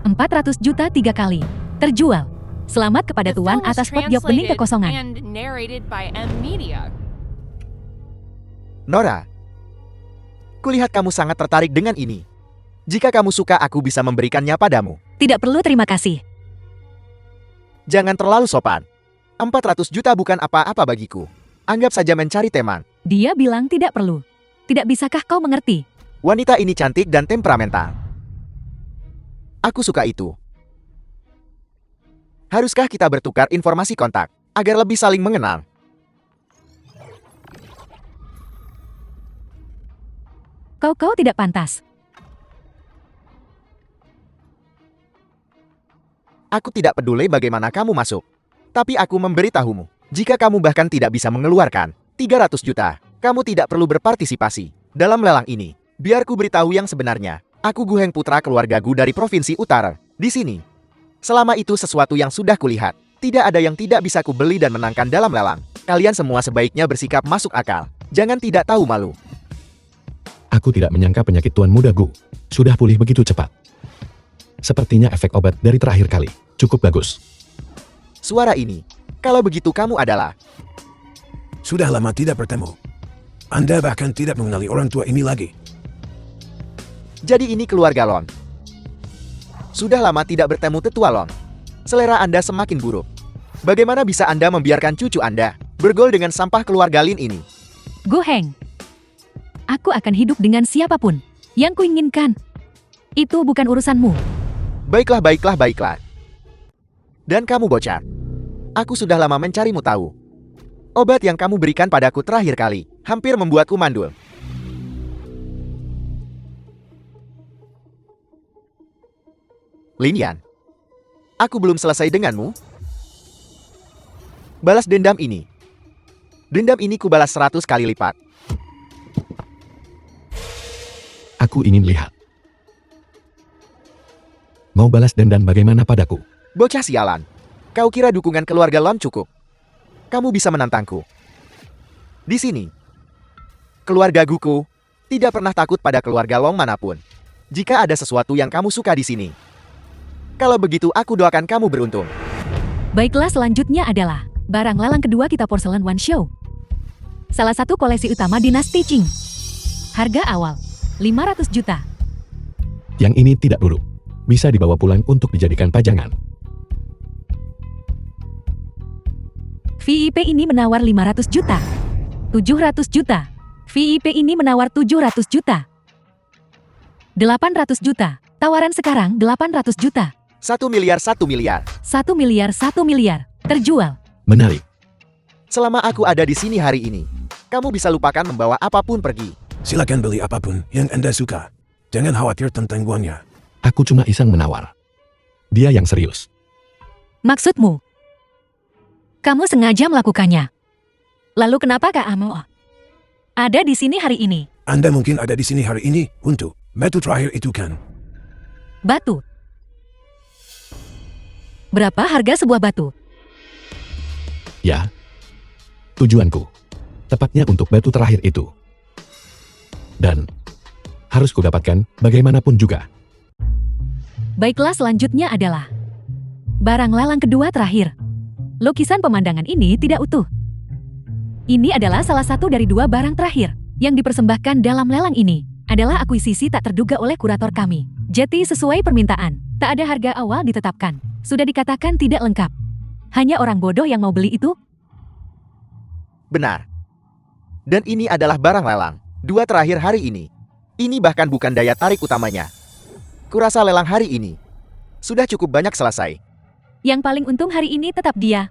400 juta 3 kali. Terjual. Selamat kepada The Tuan film was atas pot giok bening translated kekosongan. and narrated by M Media. Nora, kulihat kamu sangat tertarik dengan ini. Jika kamu suka, aku bisa memberikannya padamu. Tidak perlu terima kasih. Jangan terlalu sopan. 400 juta bukan apa-apa bagiku. Anggap saja mencari teman. Dia bilang tidak perlu. Tidak bisakah kau mengerti? Wanita ini cantik dan temperamental. Aku suka itu. Haruskah kita bertukar informasi kontak agar lebih saling mengenal? Kau tidak pantas. Aku tidak peduli bagaimana kamu masuk. Tapi aku memberitahumu, jika kamu bahkan tidak bisa mengeluarkan 300 juta, kamu tidak perlu berpartisipasi dalam lelang ini. Biar ku beritahu yang sebenarnya. Aku Gu Heng, putra keluarga Gu dari Provinsi Utara. Di sini. Selama itu sesuatu yang sudah kulihat. Tidak ada yang tidak bisa ku beli dan menangkan dalam lelang. Kalian semua sebaiknya bersikap masuk akal. Jangan tidak tahu malu. Aku tidak menyangka penyakit Tuan Muda Gu sudah pulih begitu cepat. Sepertinya efek obat dari terakhir kali cukup bagus. Suara ini. Kalau begitu kamu adalah... Sudah lama tidak bertemu. Anda bahkan tidak mengenali orang tua ini lagi. Jadi ini keluarga Lon. Sudah lama tidak bertemu tetua Lon. Selera Anda semakin buruk. Bagaimana bisa Anda membiarkan cucu Anda bergol dengan sampah keluarga Lin ini? Gu Heng. Aku akan hidup dengan siapapun yang kuinginkan. Itu bukan urusanmu. Baiklah, baiklah, baiklah. Dan kamu bocah. Aku sudah lama mencarimu tahu. Obat yang kamu berikan padaku terakhir kali hampir membuatku mandul. Lin Yan, aku belum selesai denganmu. Balas dendam ini. Dendam ini kubalas 100 kali lipat. Aku ingin lihat. Mau balas dendam bagaimana padaku? Bocah sialan. Kau kira dukungan keluarga Lon cukup? Kamu bisa menantangku. Di sini. Keluarga Guku tidak pernah takut pada keluarga Long manapun. Jika ada sesuatu yang kamu suka di sini. Kalau begitu aku doakan kamu beruntung. Baiklah, selanjutnya adalah barang lelang kedua kita Porcelain One Show. Salah satu koleksi utama dinasti Qing. Harga awal 500 juta. Yang ini tidak buruk. Bisa dibawa pulang untuk dijadikan pajangan. VIP ini menawar 500 juta. 700 juta. VIP ini menawar 700 juta. 800 juta. Tawaran sekarang 800 juta. 1 miliar, 1 miliar. 1 miliar, 1 miliar. Terjual. Menarik. Selama aku ada di sini hari ini, kamu bisa lupakan membawa apapun pergi. Silakan beli apapun yang Anda suka. Jangan khawatir tentang uangnya. Aku cuma iseng menawar. Dia yang serius. Maksudmu? Kamu sengaja melakukannya. Lalu kenapa Kak Amo ada di sini hari ini? Anda mungkin ada di sini hari ini untuk batu terakhir itu kan? Batu. Berapa harga sebuah batu? Ya. Tujuanku. Tepatnya untuk batu terakhir itu. Dan harus kudapatkan bagaimanapun juga. Baiklah, selanjutnya adalah barang lelang kedua terakhir. Lukisan pemandangan ini tidak utuh. Ini adalah salah satu dari dua barang terakhir yang dipersembahkan dalam lelang ini. Adalah akuisisi tak terduga oleh kurator kami. Jadi sesuai permintaan, tak ada harga awal ditetapkan. Sudah dikatakan tidak lengkap. Hanya orang bodoh yang mau beli itu. Benar. Dan ini adalah barang lelang. Dua terakhir hari ini. Ini bahkan bukan daya tarik utamanya. Kurasa lelang hari ini sudah cukup banyak selesai. Yang paling untung hari ini tetap dia.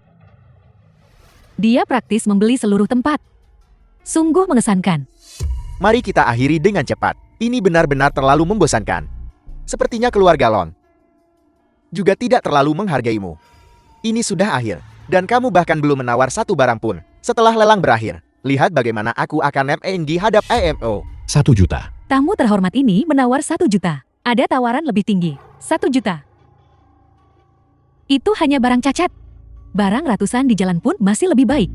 Dia praktis membeli seluruh tempat. Sungguh mengesankan. Mari kita akhiri dengan cepat. Ini benar-benar terlalu membosankan. Sepertinya keluarga Lon juga tidak terlalu menghargaimu. Ini sudah akhir. Dan kamu bahkan belum menawar satu barang pun. Setelah lelang berakhir, lihat bagaimana aku akan FNG hadap IMO. 1 juta. Tamu terhormat ini menawar 1 juta. Ada tawaran lebih tinggi. 1 juta. Itu hanya barang cacat. Barang ratusan di jalan pun masih lebih baik.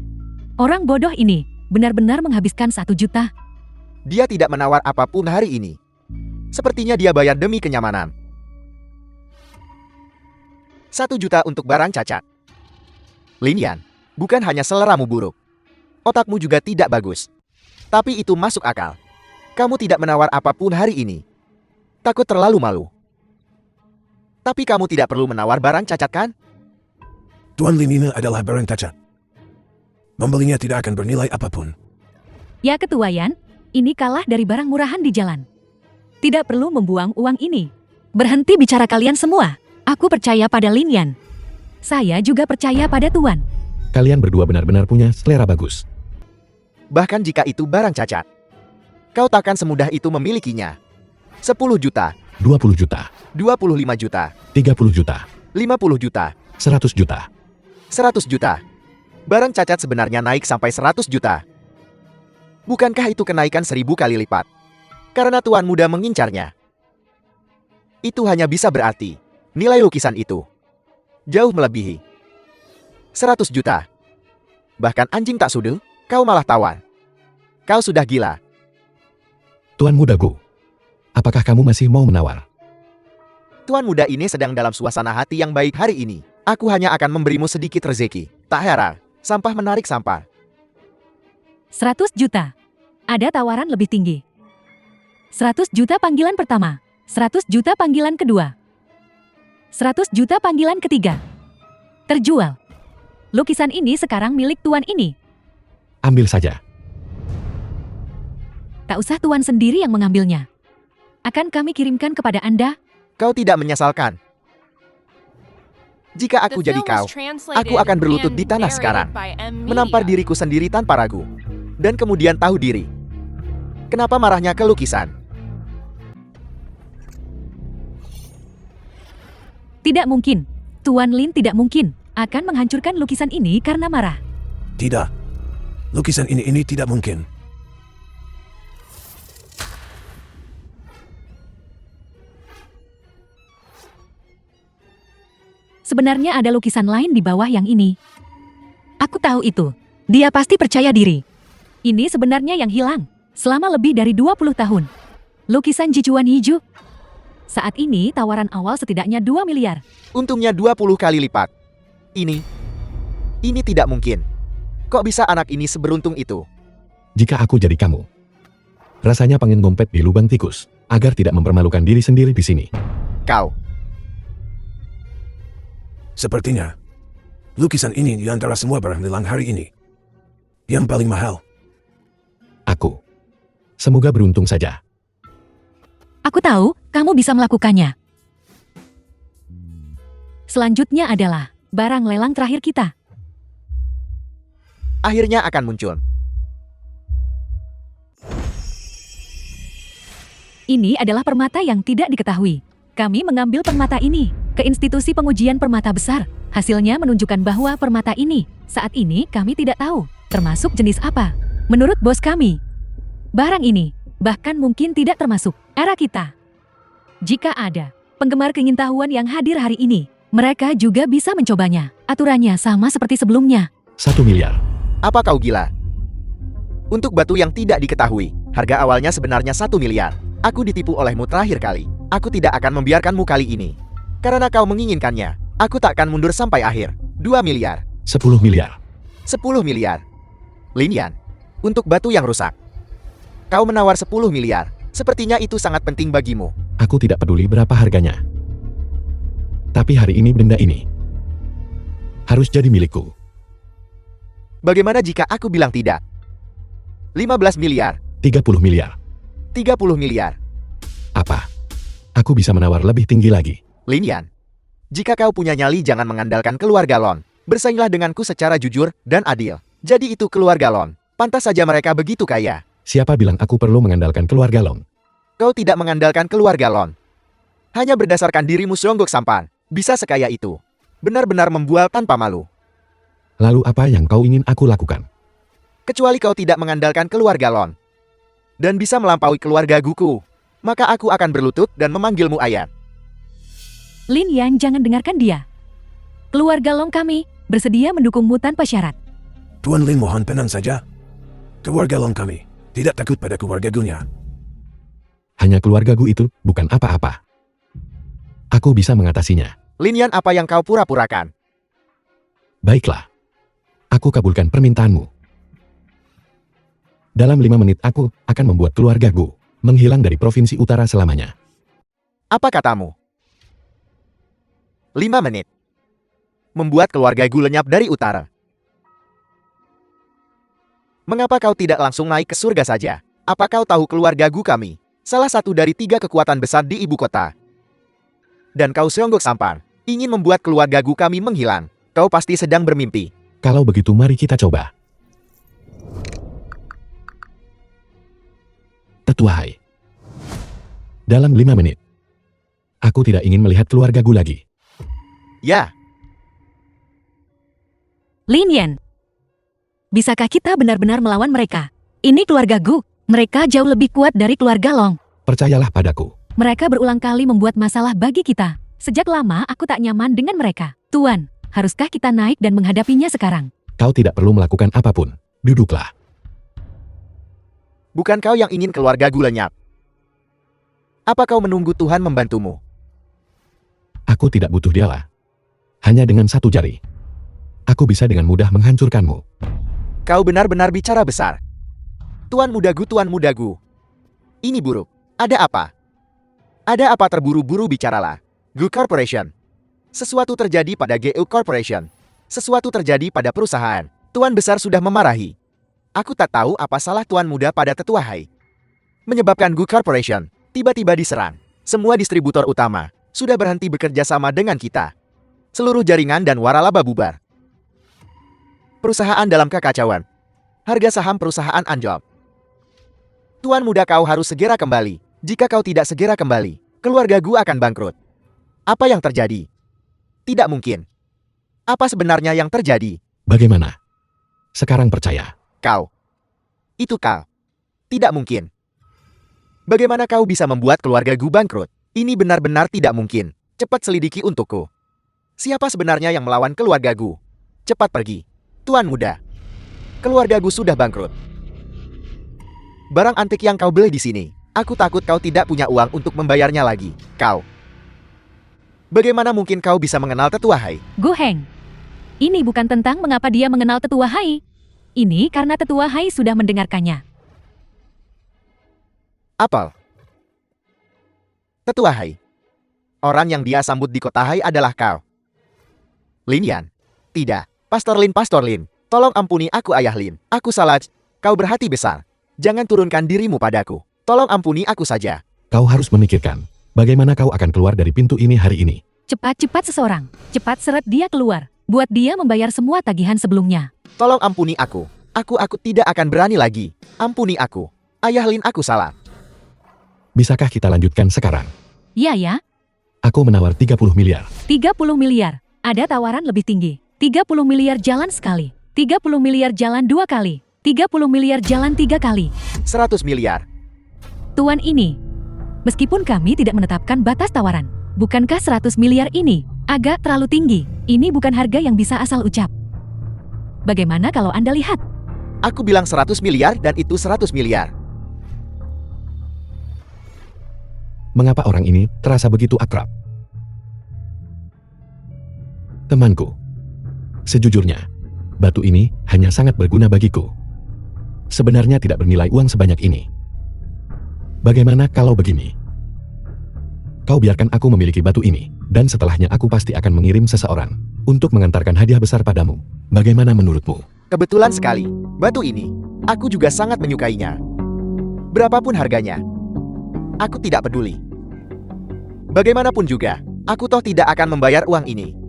Orang bodoh ini benar-benar menghabiskan 1 juta. Dia tidak menawar apapun hari ini. Sepertinya dia bayar demi kenyamanan. 1 juta untuk barang cacat. Lin Yan, bukan hanya seleramu buruk. Otakmu juga tidak bagus. Tapi itu masuk akal. Kamu tidak menawar apapun hari ini. Takut terlalu malu. Tapi kamu tidak perlu menawar barang cacat kan? Tuan Lin ini adalah barang cacat. Membelinya tidak akan bernilai apapun. Ya ketuayan, ini kalah dari barang murahan di jalan. Tidak perlu membuang uang ini. Berhenti bicara kalian semua. Aku percaya pada Lin Yan. Saya juga percaya pada Tuan. Kalian berdua benar-benar punya selera bagus. Bahkan jika itu barang cacat, kau takkan semudah itu memilikinya. 10 juta, 20 juta, 25 juta, 30 juta, 50 juta, 100 juta. 100 juta. Barang cacat sebenarnya naik sampai 100 juta. Bukankah itu kenaikan 1000 kali lipat? Karena tuan muda mengincarnya. Itu hanya bisa berarti nilai lukisan itu jauh melebihi 100 juta. Bahkan anjing tak sudul, kau malah tawar. Kau sudah gila. Tuan muda Gu, apakah kamu masih mau menawar? Tuan muda ini sedang dalam suasana hati yang baik hari ini. Aku hanya akan memberimu sedikit rezeki. Tak heran, sampah menarik sampah. 100 juta. Ada tawaran lebih tinggi. 100 juta panggilan pertama. 100 juta panggilan kedua. 100 juta panggilan ketiga. Terjual. Lukisan ini sekarang milik tuan ini. Ambil saja. Tak usah tuan sendiri yang mengambilnya. Akan kami kirimkan kepada Anda. Kau tidak menyesalkan. Jika aku The jadi film kau, was translated aku akan berlutut and di tanah narrated sekarang. by M Menampar Media. diriku sendiri tanpa ragu. Dan kemudian tahu diri. Kenapa marahnya ke lukisan? Tidak mungkin. Tuan Lin tidak mungkin akan menghancurkan lukisan ini karena marah. Tidak. Lukisan ini tidak mungkin. Sebenarnya ada lukisan lain di bawah yang ini. Aku tahu itu. Dia pasti percaya diri. Ini sebenarnya yang hilang selama lebih dari 20 tahun. Lukisan Jijuan Hiju. Saat ini tawaran awal setidaknya 2 miliar. Untungnya 20 kali lipat. Ini tidak mungkin. Kok bisa anak ini seberuntung itu? Jika aku jadi kamu, rasanya pengen ngompet di lubang tikus, agar tidak mempermalukan diri sendiri di sini. Kau. Sepertinya, lukisan ini di antara semua barang lelang hari ini yang paling mahal. Aku. Semoga beruntung saja. Aku tahu kamu bisa melakukannya. Selanjutnya adalah barang lelang terakhir kita. Akhirnya akan muncul. Ini adalah permata yang tidak diketahui. Kami mengambil permata ini ke institusi pengujian permata besar. Hasilnya menunjukkan bahwa permata ini saat ini kami tidak tahu termasuk jenis apa. Menurut bos kami, barang ini bahkan mungkin tidak termasuk era kita. Jika ada penggemar keingintahuan yang hadir hari ini, mereka juga bisa mencobanya. Aturannya sama seperti sebelumnya. 1 miliar. Apa kau gila? Untuk batu yang tidak diketahui, harga awalnya sebenarnya 1 miliar. Aku ditipu olehmu terakhir kali. Aku tidak akan membiarkanmu kali ini. Karena kau menginginkannya, aku tak akan mundur sampai akhir. 2 miliar. 10 miliar. 10 miliar. Lin Yan, untuk batu yang rusak. Kau menawar 10 miliar. Sepertinya itu sangat penting bagimu. Aku tidak peduli berapa harganya. Tapi hari ini benda ini harus jadi milikku. Bagaimana jika aku bilang tidak? 15 miliar. 30 miliar. 30 miliar. Apa? Aku bisa menawar lebih tinggi lagi. Lin Yan, jika kau punya nyali jangan mengandalkan keluarga Lon. Bersainglah denganku secara jujur dan adil. Jadi itu keluarga Lon. Pantas saja mereka begitu kaya. Siapa bilang aku perlu mengandalkan keluarga Long? Kau tidak mengandalkan keluarga Lon. Hanya berdasarkan dirimu songgok sampan. Bisa sekaya itu. Benar-benar membual tanpa malu. Lalu apa yang kau ingin aku lakukan? Kecuali kau tidak mengandalkan keluarga Lon. Dan bisa melampaui keluarga Guku. Maka aku akan berlutut dan memanggilmu ayah. Lin Yan, jangan dengarkan dia. Keluarga Long kami bersedia mendukungmu tanpa syarat. Tuan Lin mohon tenang saja. Keluarga Long kami tidak takut pada keluarga Gunya. Hanya keluargaku itu bukan apa-apa. Aku bisa mengatasinya. Lin Yan, apa yang kau pura-purakan? Baiklah. Aku kabulkan permintaanmu. Dalam 5 menit aku akan membuat keluargaku menghilang dari provinsi utara selamanya. Apa katamu? 5 menit. Membuat keluarga Gu lenyap dari utara. Mengapa kau tidak langsung naik ke surga saja? Apa kau tahu keluarga Gu kami? Salah satu dari 3 kekuatan besar di ibu kota. Dan kau Seonggok Sampan, ingin membuat keluarga Gu kami menghilang. Kau pasti sedang bermimpi. Kalau begitu mari kita coba. Tetua Hai. Dalam 5 menit. Aku tidak ingin melihat keluarga Gu lagi. Ya, Lin Yan. Bisakah kita benar-benar melawan mereka? Ini keluarga Gu. Mereka jauh lebih kuat dari keluarga Long. Percayalah padaku. Mereka berulang kali membuat masalah bagi kita. Sejak lama aku tak nyaman dengan mereka. Tuan, haruskah kita naik dan menghadapinya sekarang? Kau tidak perlu melakukan apapun. Duduklah. bukan kau yang ingin keluarga Gu lenyap. Apa kau menunggu Tuhan membantumu? Aku tidak butuh dialah. Hanya dengan 1 jari. Aku bisa dengan mudah menghancurkanmu. Kau benar-benar bicara besar. Tuan Muda Gu. Ini buruk. Ada apa? Ada apa terburu-buru bicaralah. Gu Corporation. Sesuatu terjadi pada GU Corporation. Sesuatu terjadi pada perusahaan. Tuan Besar sudah memarahi. Aku tak tahu apa salah Tuan Muda pada Tetua Hai. Menyebabkan Gu Corporation tiba-tiba diserang. Semua distributor utama sudah berhenti bekerja sama dengan kita. Seluruh jaringan dan waralaba bubar. Perusahaan dalam kekacauan. Harga saham perusahaan anjlok. Tuan Muda, kau harus segera kembali. Jika kau tidak segera kembali, keluarga Gu akan bangkrut. Apa yang terjadi? Tidak mungkin. Apa sebenarnya yang terjadi? Bagaimana? Sekarang percaya. Kau. Itu kau. Tidak mungkin. Bagaimana kau bisa membuat keluarga Gu bangkrut? Ini benar-benar tidak mungkin. Cepat selidiki untukku. Siapa sebenarnya yang melawan keluarga Gu? Cepat pergi. Tuan Muda. Keluarga Gu sudah bangkrut. Barang antik yang kau beli di sini, aku takut kau tidak punya uang untuk membayarnya lagi. Kau. Bagaimana mungkin kau bisa mengenal Tetua Hai? Gu Heng. Ini bukan tentang mengapa dia mengenal Tetua Hai. Ini karena Tetua Hai sudah mendengarkannya. Apel. Tetua Hai. Orang yang dia sambut di kota Hai adalah kau. Lin Yan. Tidak. Pastor Lin. Tolong ampuni aku, Ayah Lin. Aku salah. Kau berhati besar. Jangan turunkan dirimu padaku. Tolong ampuni aku saja. Kau harus memikirkan, bagaimana kau akan keluar dari pintu ini hari ini. Cepat-cepat seseorang. Cepat seret dia keluar. Buat dia membayar semua tagihan sebelumnya. Tolong ampuni aku. Aku tidak akan berani lagi. Ampuni aku. Ayah Lin, aku salah. Bisakah kita lanjutkan sekarang? Ya. Aku menawar 30 miliar. 30 miliar. Ada tawaran lebih tinggi. 30 miliar jalan sekali. 30 miliar jalan 2 kali. 30 miliar jalan 3 kali. 100 miliar. Tuan ini. Meskipun kami tidak menetapkan batas tawaran. Bukankah 100 miliar ini agak terlalu tinggi? Ini bukan harga yang bisa asal ucap. Bagaimana kalau Anda lihat? Aku bilang 100 miliar dan itu 100 miliar. Mengapa orang ini terasa begitu akrab? Temanku. Sejujurnya, batu ini hanya sangat berguna bagiku. Sebenarnya tidak bernilai uang sebanyak ini. Bagaimana kalau begini? Kau biarkan aku memiliki batu ini, dan setelahnya aku pasti akan mengirim seseorang untuk mengantarkan hadiah besar padamu. Bagaimana menurutmu? Kebetulan sekali. Batu ini, aku juga sangat menyukainya. Berapapun harganya, aku tidak peduli. Bagaimanapun juga, aku toh tidak akan membayar uang ini.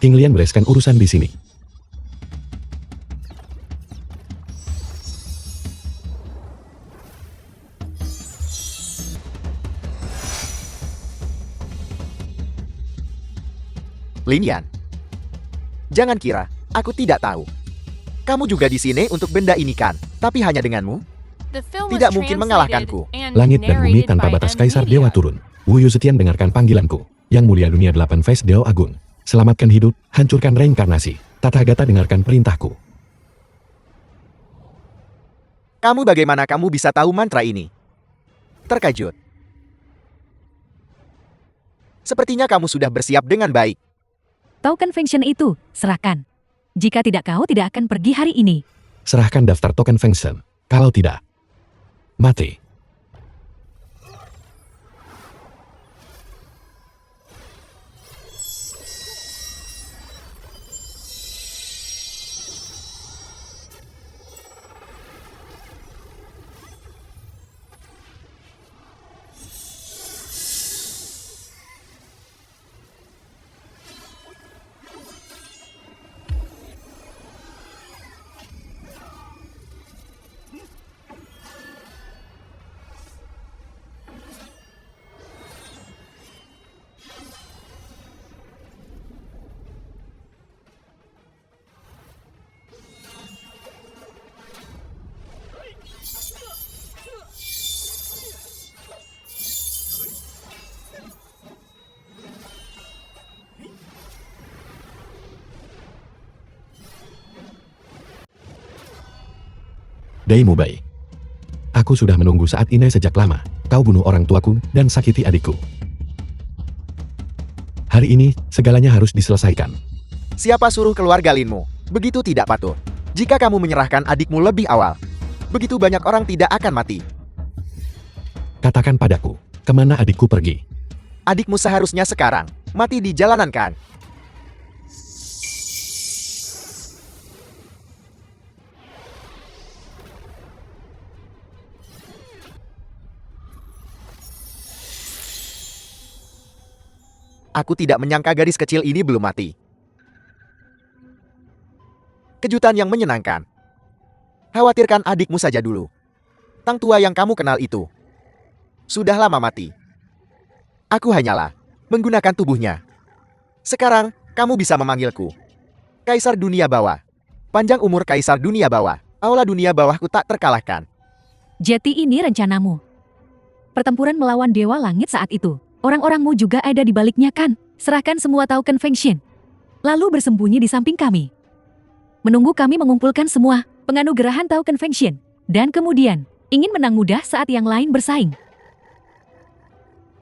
King Lian bereskan urusan di sini. Lin Yan. Jangan kira aku tidak tahu. Kamu juga di sini untuk benda ini kan? Tapi hanya denganmu? The film was Tidak mungkin translated mengalahkanku. and Langit dan bumi narrated tanpa by batas M Kaisar Media. Dewa turun. Wu Yu Zetian dengarkan panggilanku. Yang mulia dunia 8 Face Deo Agung. Selamatkan hidup, hancurkan reinkarnasi. Tathagata dengarkan perintahku. Kamu bagaimana kamu bisa tahu mantra ini? Terkejut. Sepertinya kamu sudah bersiap dengan baik. Token function itu, serahkan. Jika tidak kau tidak akan pergi hari ini. Serahkan daftar token Fengsen. Kalau tidak, mati. Dai Mubai. Aku sudah menunggu saat ini sejak lama. Kau bunuh orang tuaku dan sakiti adikku. Hari ini, segalanya harus diselesaikan. Siapa suruh keluarga Linmu? Begitu tidak patut. Jika kamu menyerahkan adikmu lebih awal, begitu banyak orang tidak akan mati. Katakan padaku, kemana adikku pergi? Adikmu seharusnya sekarang mati di jalanan kan? Aku tidak menyangka gadis kecil ini belum mati. Kejutan yang menyenangkan. Khawatirkan adikmu saja dulu. Tang tua yang kamu kenal itu sudah lama mati. Aku hanyalah menggunakan tubuhnya. Sekarang, kamu bisa memanggilku Kaisar Dunia Bawah. Panjang umur Kaisar Dunia Bawah. Aula Dunia Bawahku tak terkalahkan. Jadi ini rencanamu. Pertempuran melawan Dewa Langit saat itu. Orang-orangmu juga ada di baliknya kan? Serahkan semua token Fengshen. Lalu bersembunyi di samping kami. Menunggu kami mengumpulkan semua penganugerahan token Fengshen. Dan kemudian, ingin menang mudah saat yang lain bersaing.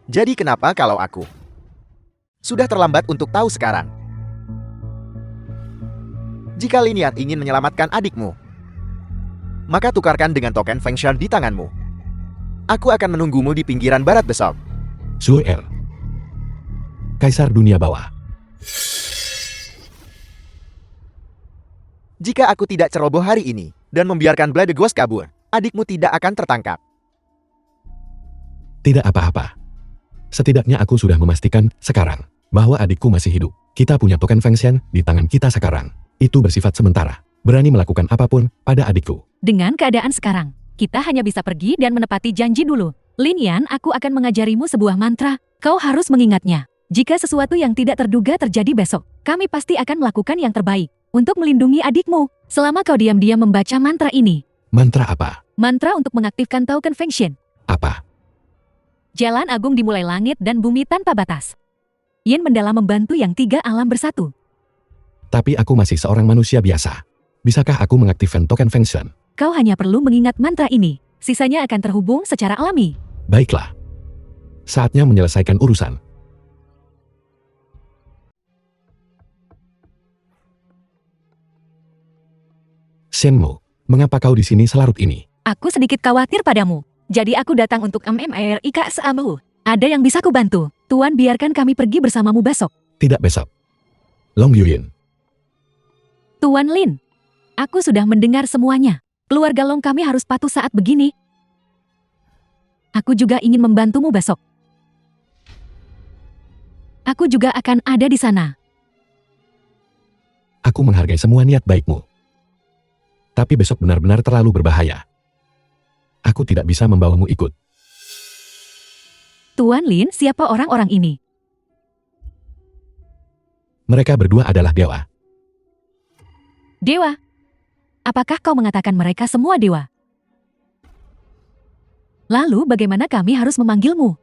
Jadi kenapa kalau aku sudah terlambat untuk tahu sekarang? Jika Linian ingin menyelamatkan adikmu, maka tukarkan dengan token Fengshen di tanganmu. Aku akan menunggumu di pinggiran barat besok. Zuel. Kaisar Dunia Bawah. Jika aku tidak ceroboh hari ini dan membiarkan Blade Ghost kabur, adikmu tidak akan tertangkap. Tidak apa-apa. Setidaknya aku sudah memastikan sekarang bahwa adikku masih hidup. Kita punya token Fengshen di tangan kita sekarang. Itu bersifat sementara. Berani melakukan apapun pada adikku. Dengan keadaan sekarang, kita hanya bisa pergi dan menepati janji dulu. Linian, aku akan mengajarimu sebuah mantra. Kau harus mengingatnya. Jika sesuatu yang tidak terduga terjadi besok, kami pasti akan melakukan yang terbaik untuk melindungi adikmu. Selama kau diam-diam membaca mantra ini. Mantra apa? Mantra untuk mengaktifkan token Fengshen. Apa? Jalan agung dimulai langit dan bumi tanpa batas. Yin mendalam membantu yang tiga alam bersatu. Tapi aku masih seorang manusia biasa. Bisakah aku mengaktifkan token Fengshen? Kau hanya perlu mengingat mantra ini. Sisanya akan terhubung secara alami. Baiklah. Saatnya menyelesaikan urusan. Shenmu, mengapa kau di sini selarut ini? Aku sedikit khawatir padamu. Jadi aku datang untuk MMRIK seamu. Ada yang bisa kubantu. Tuan, biarkan kami pergi bersamamu besok. Tidak besok. Long Yuyin. Tuan Lin, aku sudah mendengar semuanya. Keluarga Long kami harus patuh saat begini. Aku juga ingin membantumu besok. Aku juga akan ada di sana. Aku menghargai semua niat baikmu. Tapi besok benar-benar terlalu berbahaya. Aku tidak bisa membawamu ikut. Tuan Lin, siapa orang-orang ini? Mereka berdua adalah dewa. Dewa? Apakah kau mengatakan mereka semua dewa? Lalu bagaimana kami harus memanggilmu?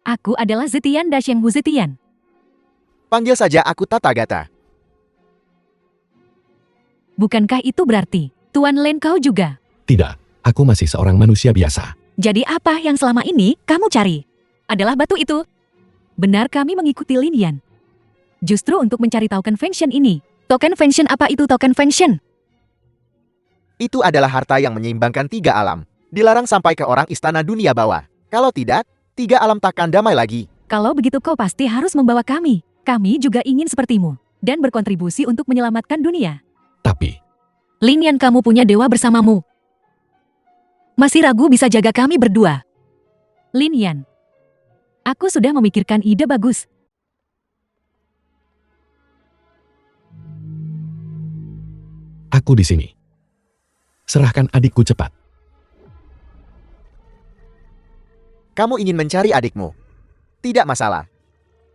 Aku adalah Zetian Dashenghu Zetian. Panggil saja aku Tathagata. Bukankah itu berarti Tuan Lin kau juga? Tidak, aku masih seorang manusia biasa. Jadi apa yang selama ini kamu cari? Adalah batu itu? Benar kami mengikuti Linian. Justru untuk mencari token Fengshen ini. Token Fengshen apa itu token Fengshen? Itu adalah harta yang menyeimbangkan tiga alam. Dilarang sampai ke orang istana dunia bawah. Kalau tidak, tiga alam takkan damai lagi. Kalau begitu kau pasti harus membawa kami. Kami juga ingin sepertimu. Dan berkontribusi untuk menyelamatkan dunia. Tapi, Linian, kamu punya dewa bersamamu. Masih ragu bisa jaga kami berdua? Linian, aku sudah memikirkan ide bagus. aku di sini. Serahkan adikku cepat. Kamu ingin mencari adikmu? Tidak masalah.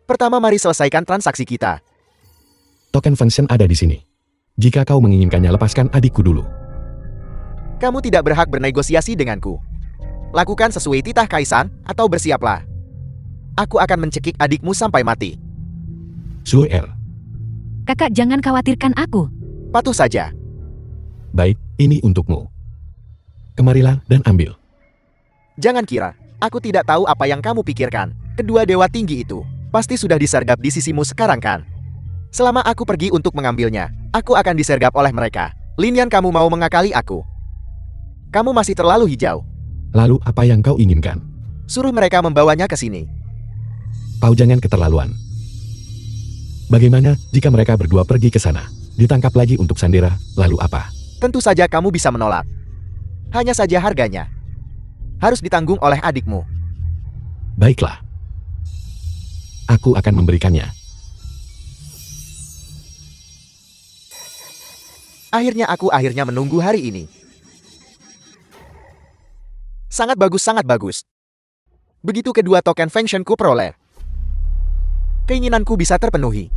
Pertama mari selesaikan transaksi kita. Token Fengshen ada di sini. Jika kau menginginkannya, lepaskan adikku dulu. Kamu tidak berhak bernegosiasi denganku. Lakukan sesuai titah Kaisan atau bersiaplah. Aku akan mencekik adikmu sampai mati. Zuel. Kakak, jangan khawatirkan aku. Patuh saja. Baik, ini untukmu. Kemarilah dan ambil. Jangan kira, aku tidak tahu apa yang kamu pikirkan. Kedua dewa tinggi itu pasti sudah disergap di sisimu sekarang kan? Selama aku pergi untuk mengambilnya, aku akan disergap oleh mereka. Linian, kamu mau mengakali aku? Kamu masih terlalu hijau. Lalu apa yang kau inginkan? Suruh mereka membawanya ke sini. Kau jangan keterlaluan. Bagaimana jika mereka berdua pergi ke sana, ditangkap lagi untuk Sandera, lalu apa? Tentu saja kamu bisa menolak. Hanya saja harganya harus ditanggung oleh adikmu. Baiklah. Aku akan memberikannya. Akhirnya menunggu hari ini. Sangat bagus, sangat bagus. Begitu kedua token Feng Shen ku peroleh, keinginanku bisa terpenuhi.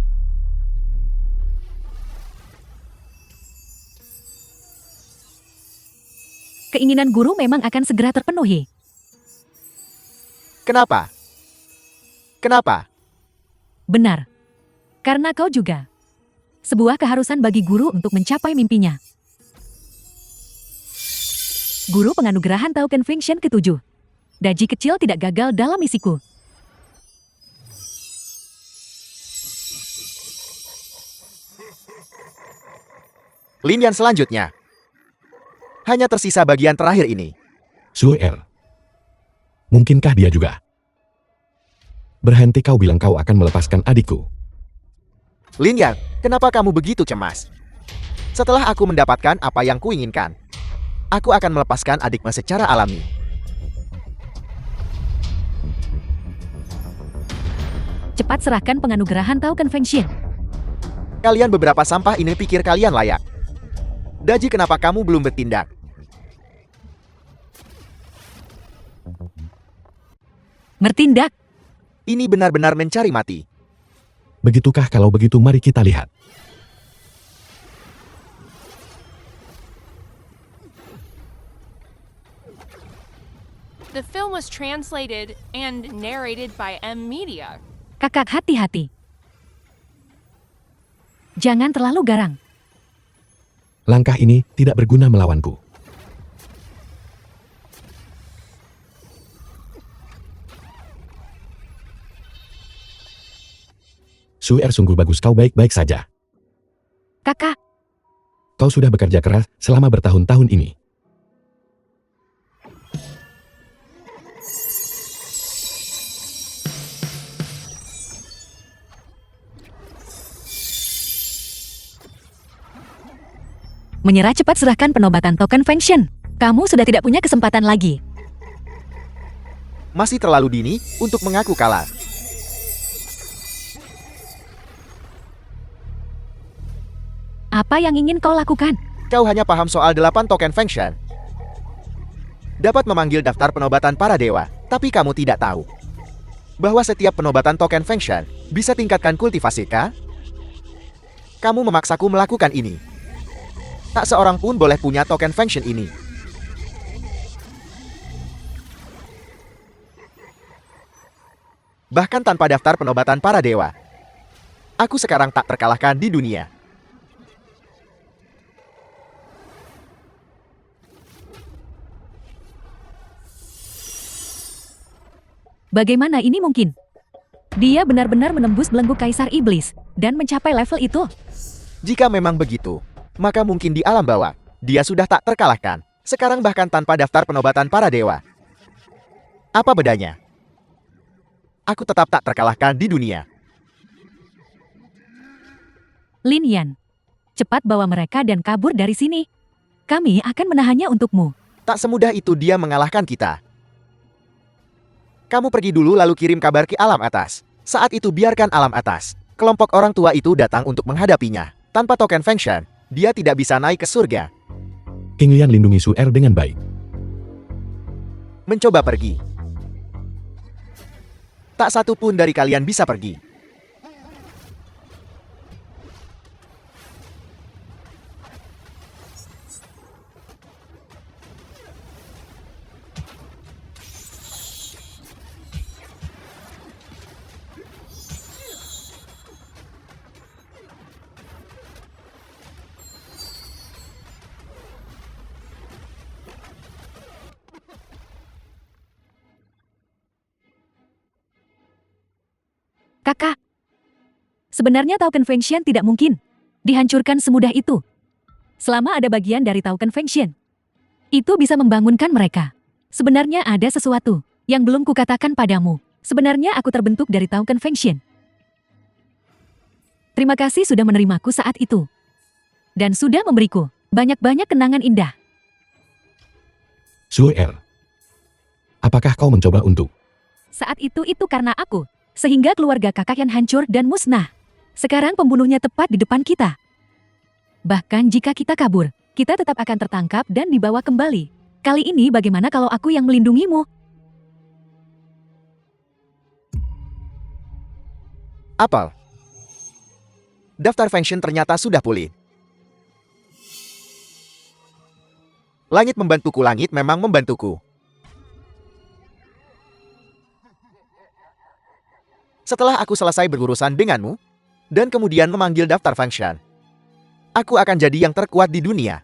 Keinginan guru memang akan segera terpenuhi. Kenapa? Kenapa? Benar. Karena kau juga. Sebuah keharusan bagi guru untuk mencapai mimpinya. Guru penganugerahan token Feng Shen ke-7. Daji kecil tidak gagal dalam misiku. Linian selanjutnya. Hanya tersisa bagian terakhir ini. Suer. Mungkinkah dia juga? Berhenti, kau bilang kau akan melepaskan adikku. Linian, kenapa kamu begitu cemas? Setelah aku mendapatkan apa yang kuinginkan, aku akan melepaskan adikmu secara alami. Cepat serahkan penganugerahan token Feng Shen. Kalian beberapa sampah ini pikir kalian layak. Daji, kenapa kamu belum bertindak? Bertindak. Ini benar-benar mencari mati. Begitukah? Kalau begitu mari kita lihat. The film was translated and narrated by M Media. Kakak, hati-hati. Jangan terlalu garang. Langkah ini tidak berguna melawanku. Suer, sungguh bagus, kau baik-baik saja. Kakak, Kau sudah bekerja keras selama bertahun-tahun ini. menyerah, cepat serahkan penobatan token Feng Shen. Kamu sudah tidak punya kesempatan lagi. Masih terlalu dini untuk mengaku kalah. Apa yang ingin kau lakukan? Kau hanya paham soal 8 token Feng Shen. Dapat memanggil daftar penobatan para dewa, tapi kamu tidak tahu bahwa setiap penobatan token Feng Shen bisa tingkatkan kultivasi Ka? Kamu memaksaku melakukan ini. Tak seorang pun boleh punya token Feng Shen ini. Bahkan tanpa daftar penobatan para dewa, aku sekarang tak terkalahkan di dunia. Bagaimana ini mungkin? Dia benar-benar menembus belenggu Kaisar Iblis dan mencapai level itu. Jika memang begitu, maka mungkin di alam bawah, dia sudah tak terkalahkan. Sekarang bahkan tanpa daftar penobatan para dewa. Apa bedanya? Aku tetap tak terkalahkan di dunia. Lin Yan, cepat bawa mereka dan kabur dari sini. Kami akan menahannya untukmu. Tak semudah itu dia mengalahkan kita. Kamu pergi dulu lalu kirim kabar ke alam atas. Saat itu biarkan alam atas, kelompok orang tua itu datang untuk menghadapinya. Tanpa token Feng Shen, dia tidak bisa naik ke surga. King Lian lindungi Suer dengan baik. Mencoba pergi. Tak satu pun dari kalian bisa pergi. kakak. Sebenarnya token Fengshen tidak mungkin dihancurkan semudah itu. Selama ada bagian dari token Fengshen, itu bisa membangunkan mereka. Sebenarnya ada sesuatu yang belum kukatakan padamu. Sebenarnya aku terbentuk dari token Fengshen. Terima kasih sudah menerimaku saat itu. Dan sudah memberiku banyak-banyak kenangan indah. Suer. Apakah kau mencoba untuk? Saat itu karena aku. Sehingga keluarga kakak yang hancur dan musnah. Sekarang pembunuhnya tepat di depan kita. Bahkan jika kita kabur, kita tetap akan tertangkap dan dibawa kembali. Kali ini bagaimana kalau aku yang melindungimu? Apel. Daftar Fengshen ternyata sudah pulih. Langit membantuku, langit memang membantuku. Setelah aku selesai berurusan denganmu, dan kemudian memanggil daftar Fengshen, aku akan jadi yang terkuat di dunia.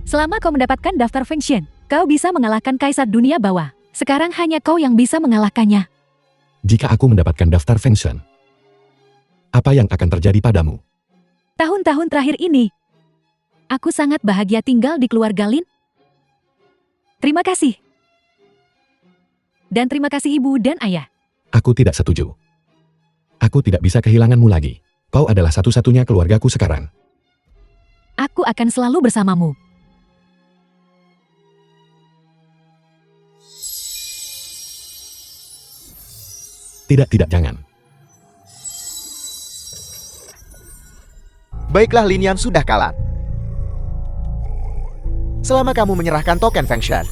Selama kau mendapatkan daftar Fengshen, kau bisa mengalahkan Kaisar Dunia Bawah. Sekarang hanya kau yang bisa mengalahkannya. Jika aku mendapatkan daftar Fengshen, apa yang akan terjadi padamu? Tahun-tahun terakhir ini, aku sangat bahagia tinggal di keluarga Lin. Terima kasih. Dan terima kasih ibu dan ayah. Aku tidak setuju. Aku tidak bisa kehilanganmu lagi. Kau adalah satu-satunya keluargaku sekarang. Aku akan selalu bersamamu. Tidak, jangan. Baiklah, Lin yang sudah kalah. Selama kamu menyerahkan token Fengshen,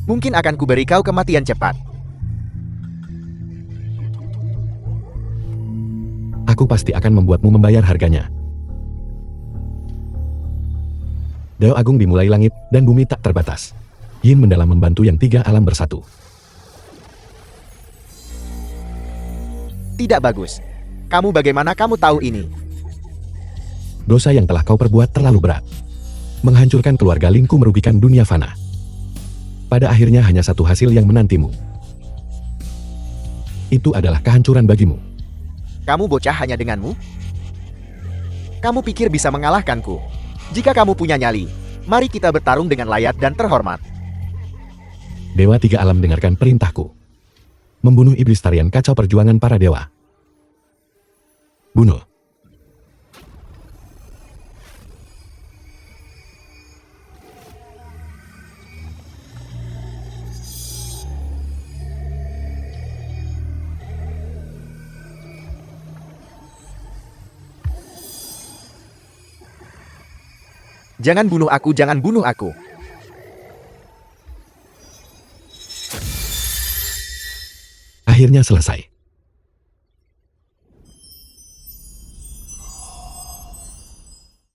mungkin akan kuberi kau kematian cepat. Aku pasti akan membuatmu membayar harganya. Dao Agung dimulai langit dan bumi tak terbatas. Yin mendalam membantu yang tiga alam bersatu. Tidak bagus. Kamu bagaimana kamu tahu ini? Dosa yang telah kau perbuat terlalu berat. Menghancurkan keluarga Linku merugikan dunia fana. Pada akhirnya hanya satu hasil yang menantimu. Itu adalah kehancuran bagimu. Kamu bocah hanya denganmu? Kamu pikir bisa mengalahkanku? Jika kamu punya nyali, mari kita bertarung dengan layak dan terhormat. Dewa tiga alam dengarkan perintahku. Membunuh iblis tarian kacau perjuangan para dewa. Bunuh. Jangan bunuh aku, jangan bunuh aku. Akhirnya selesai.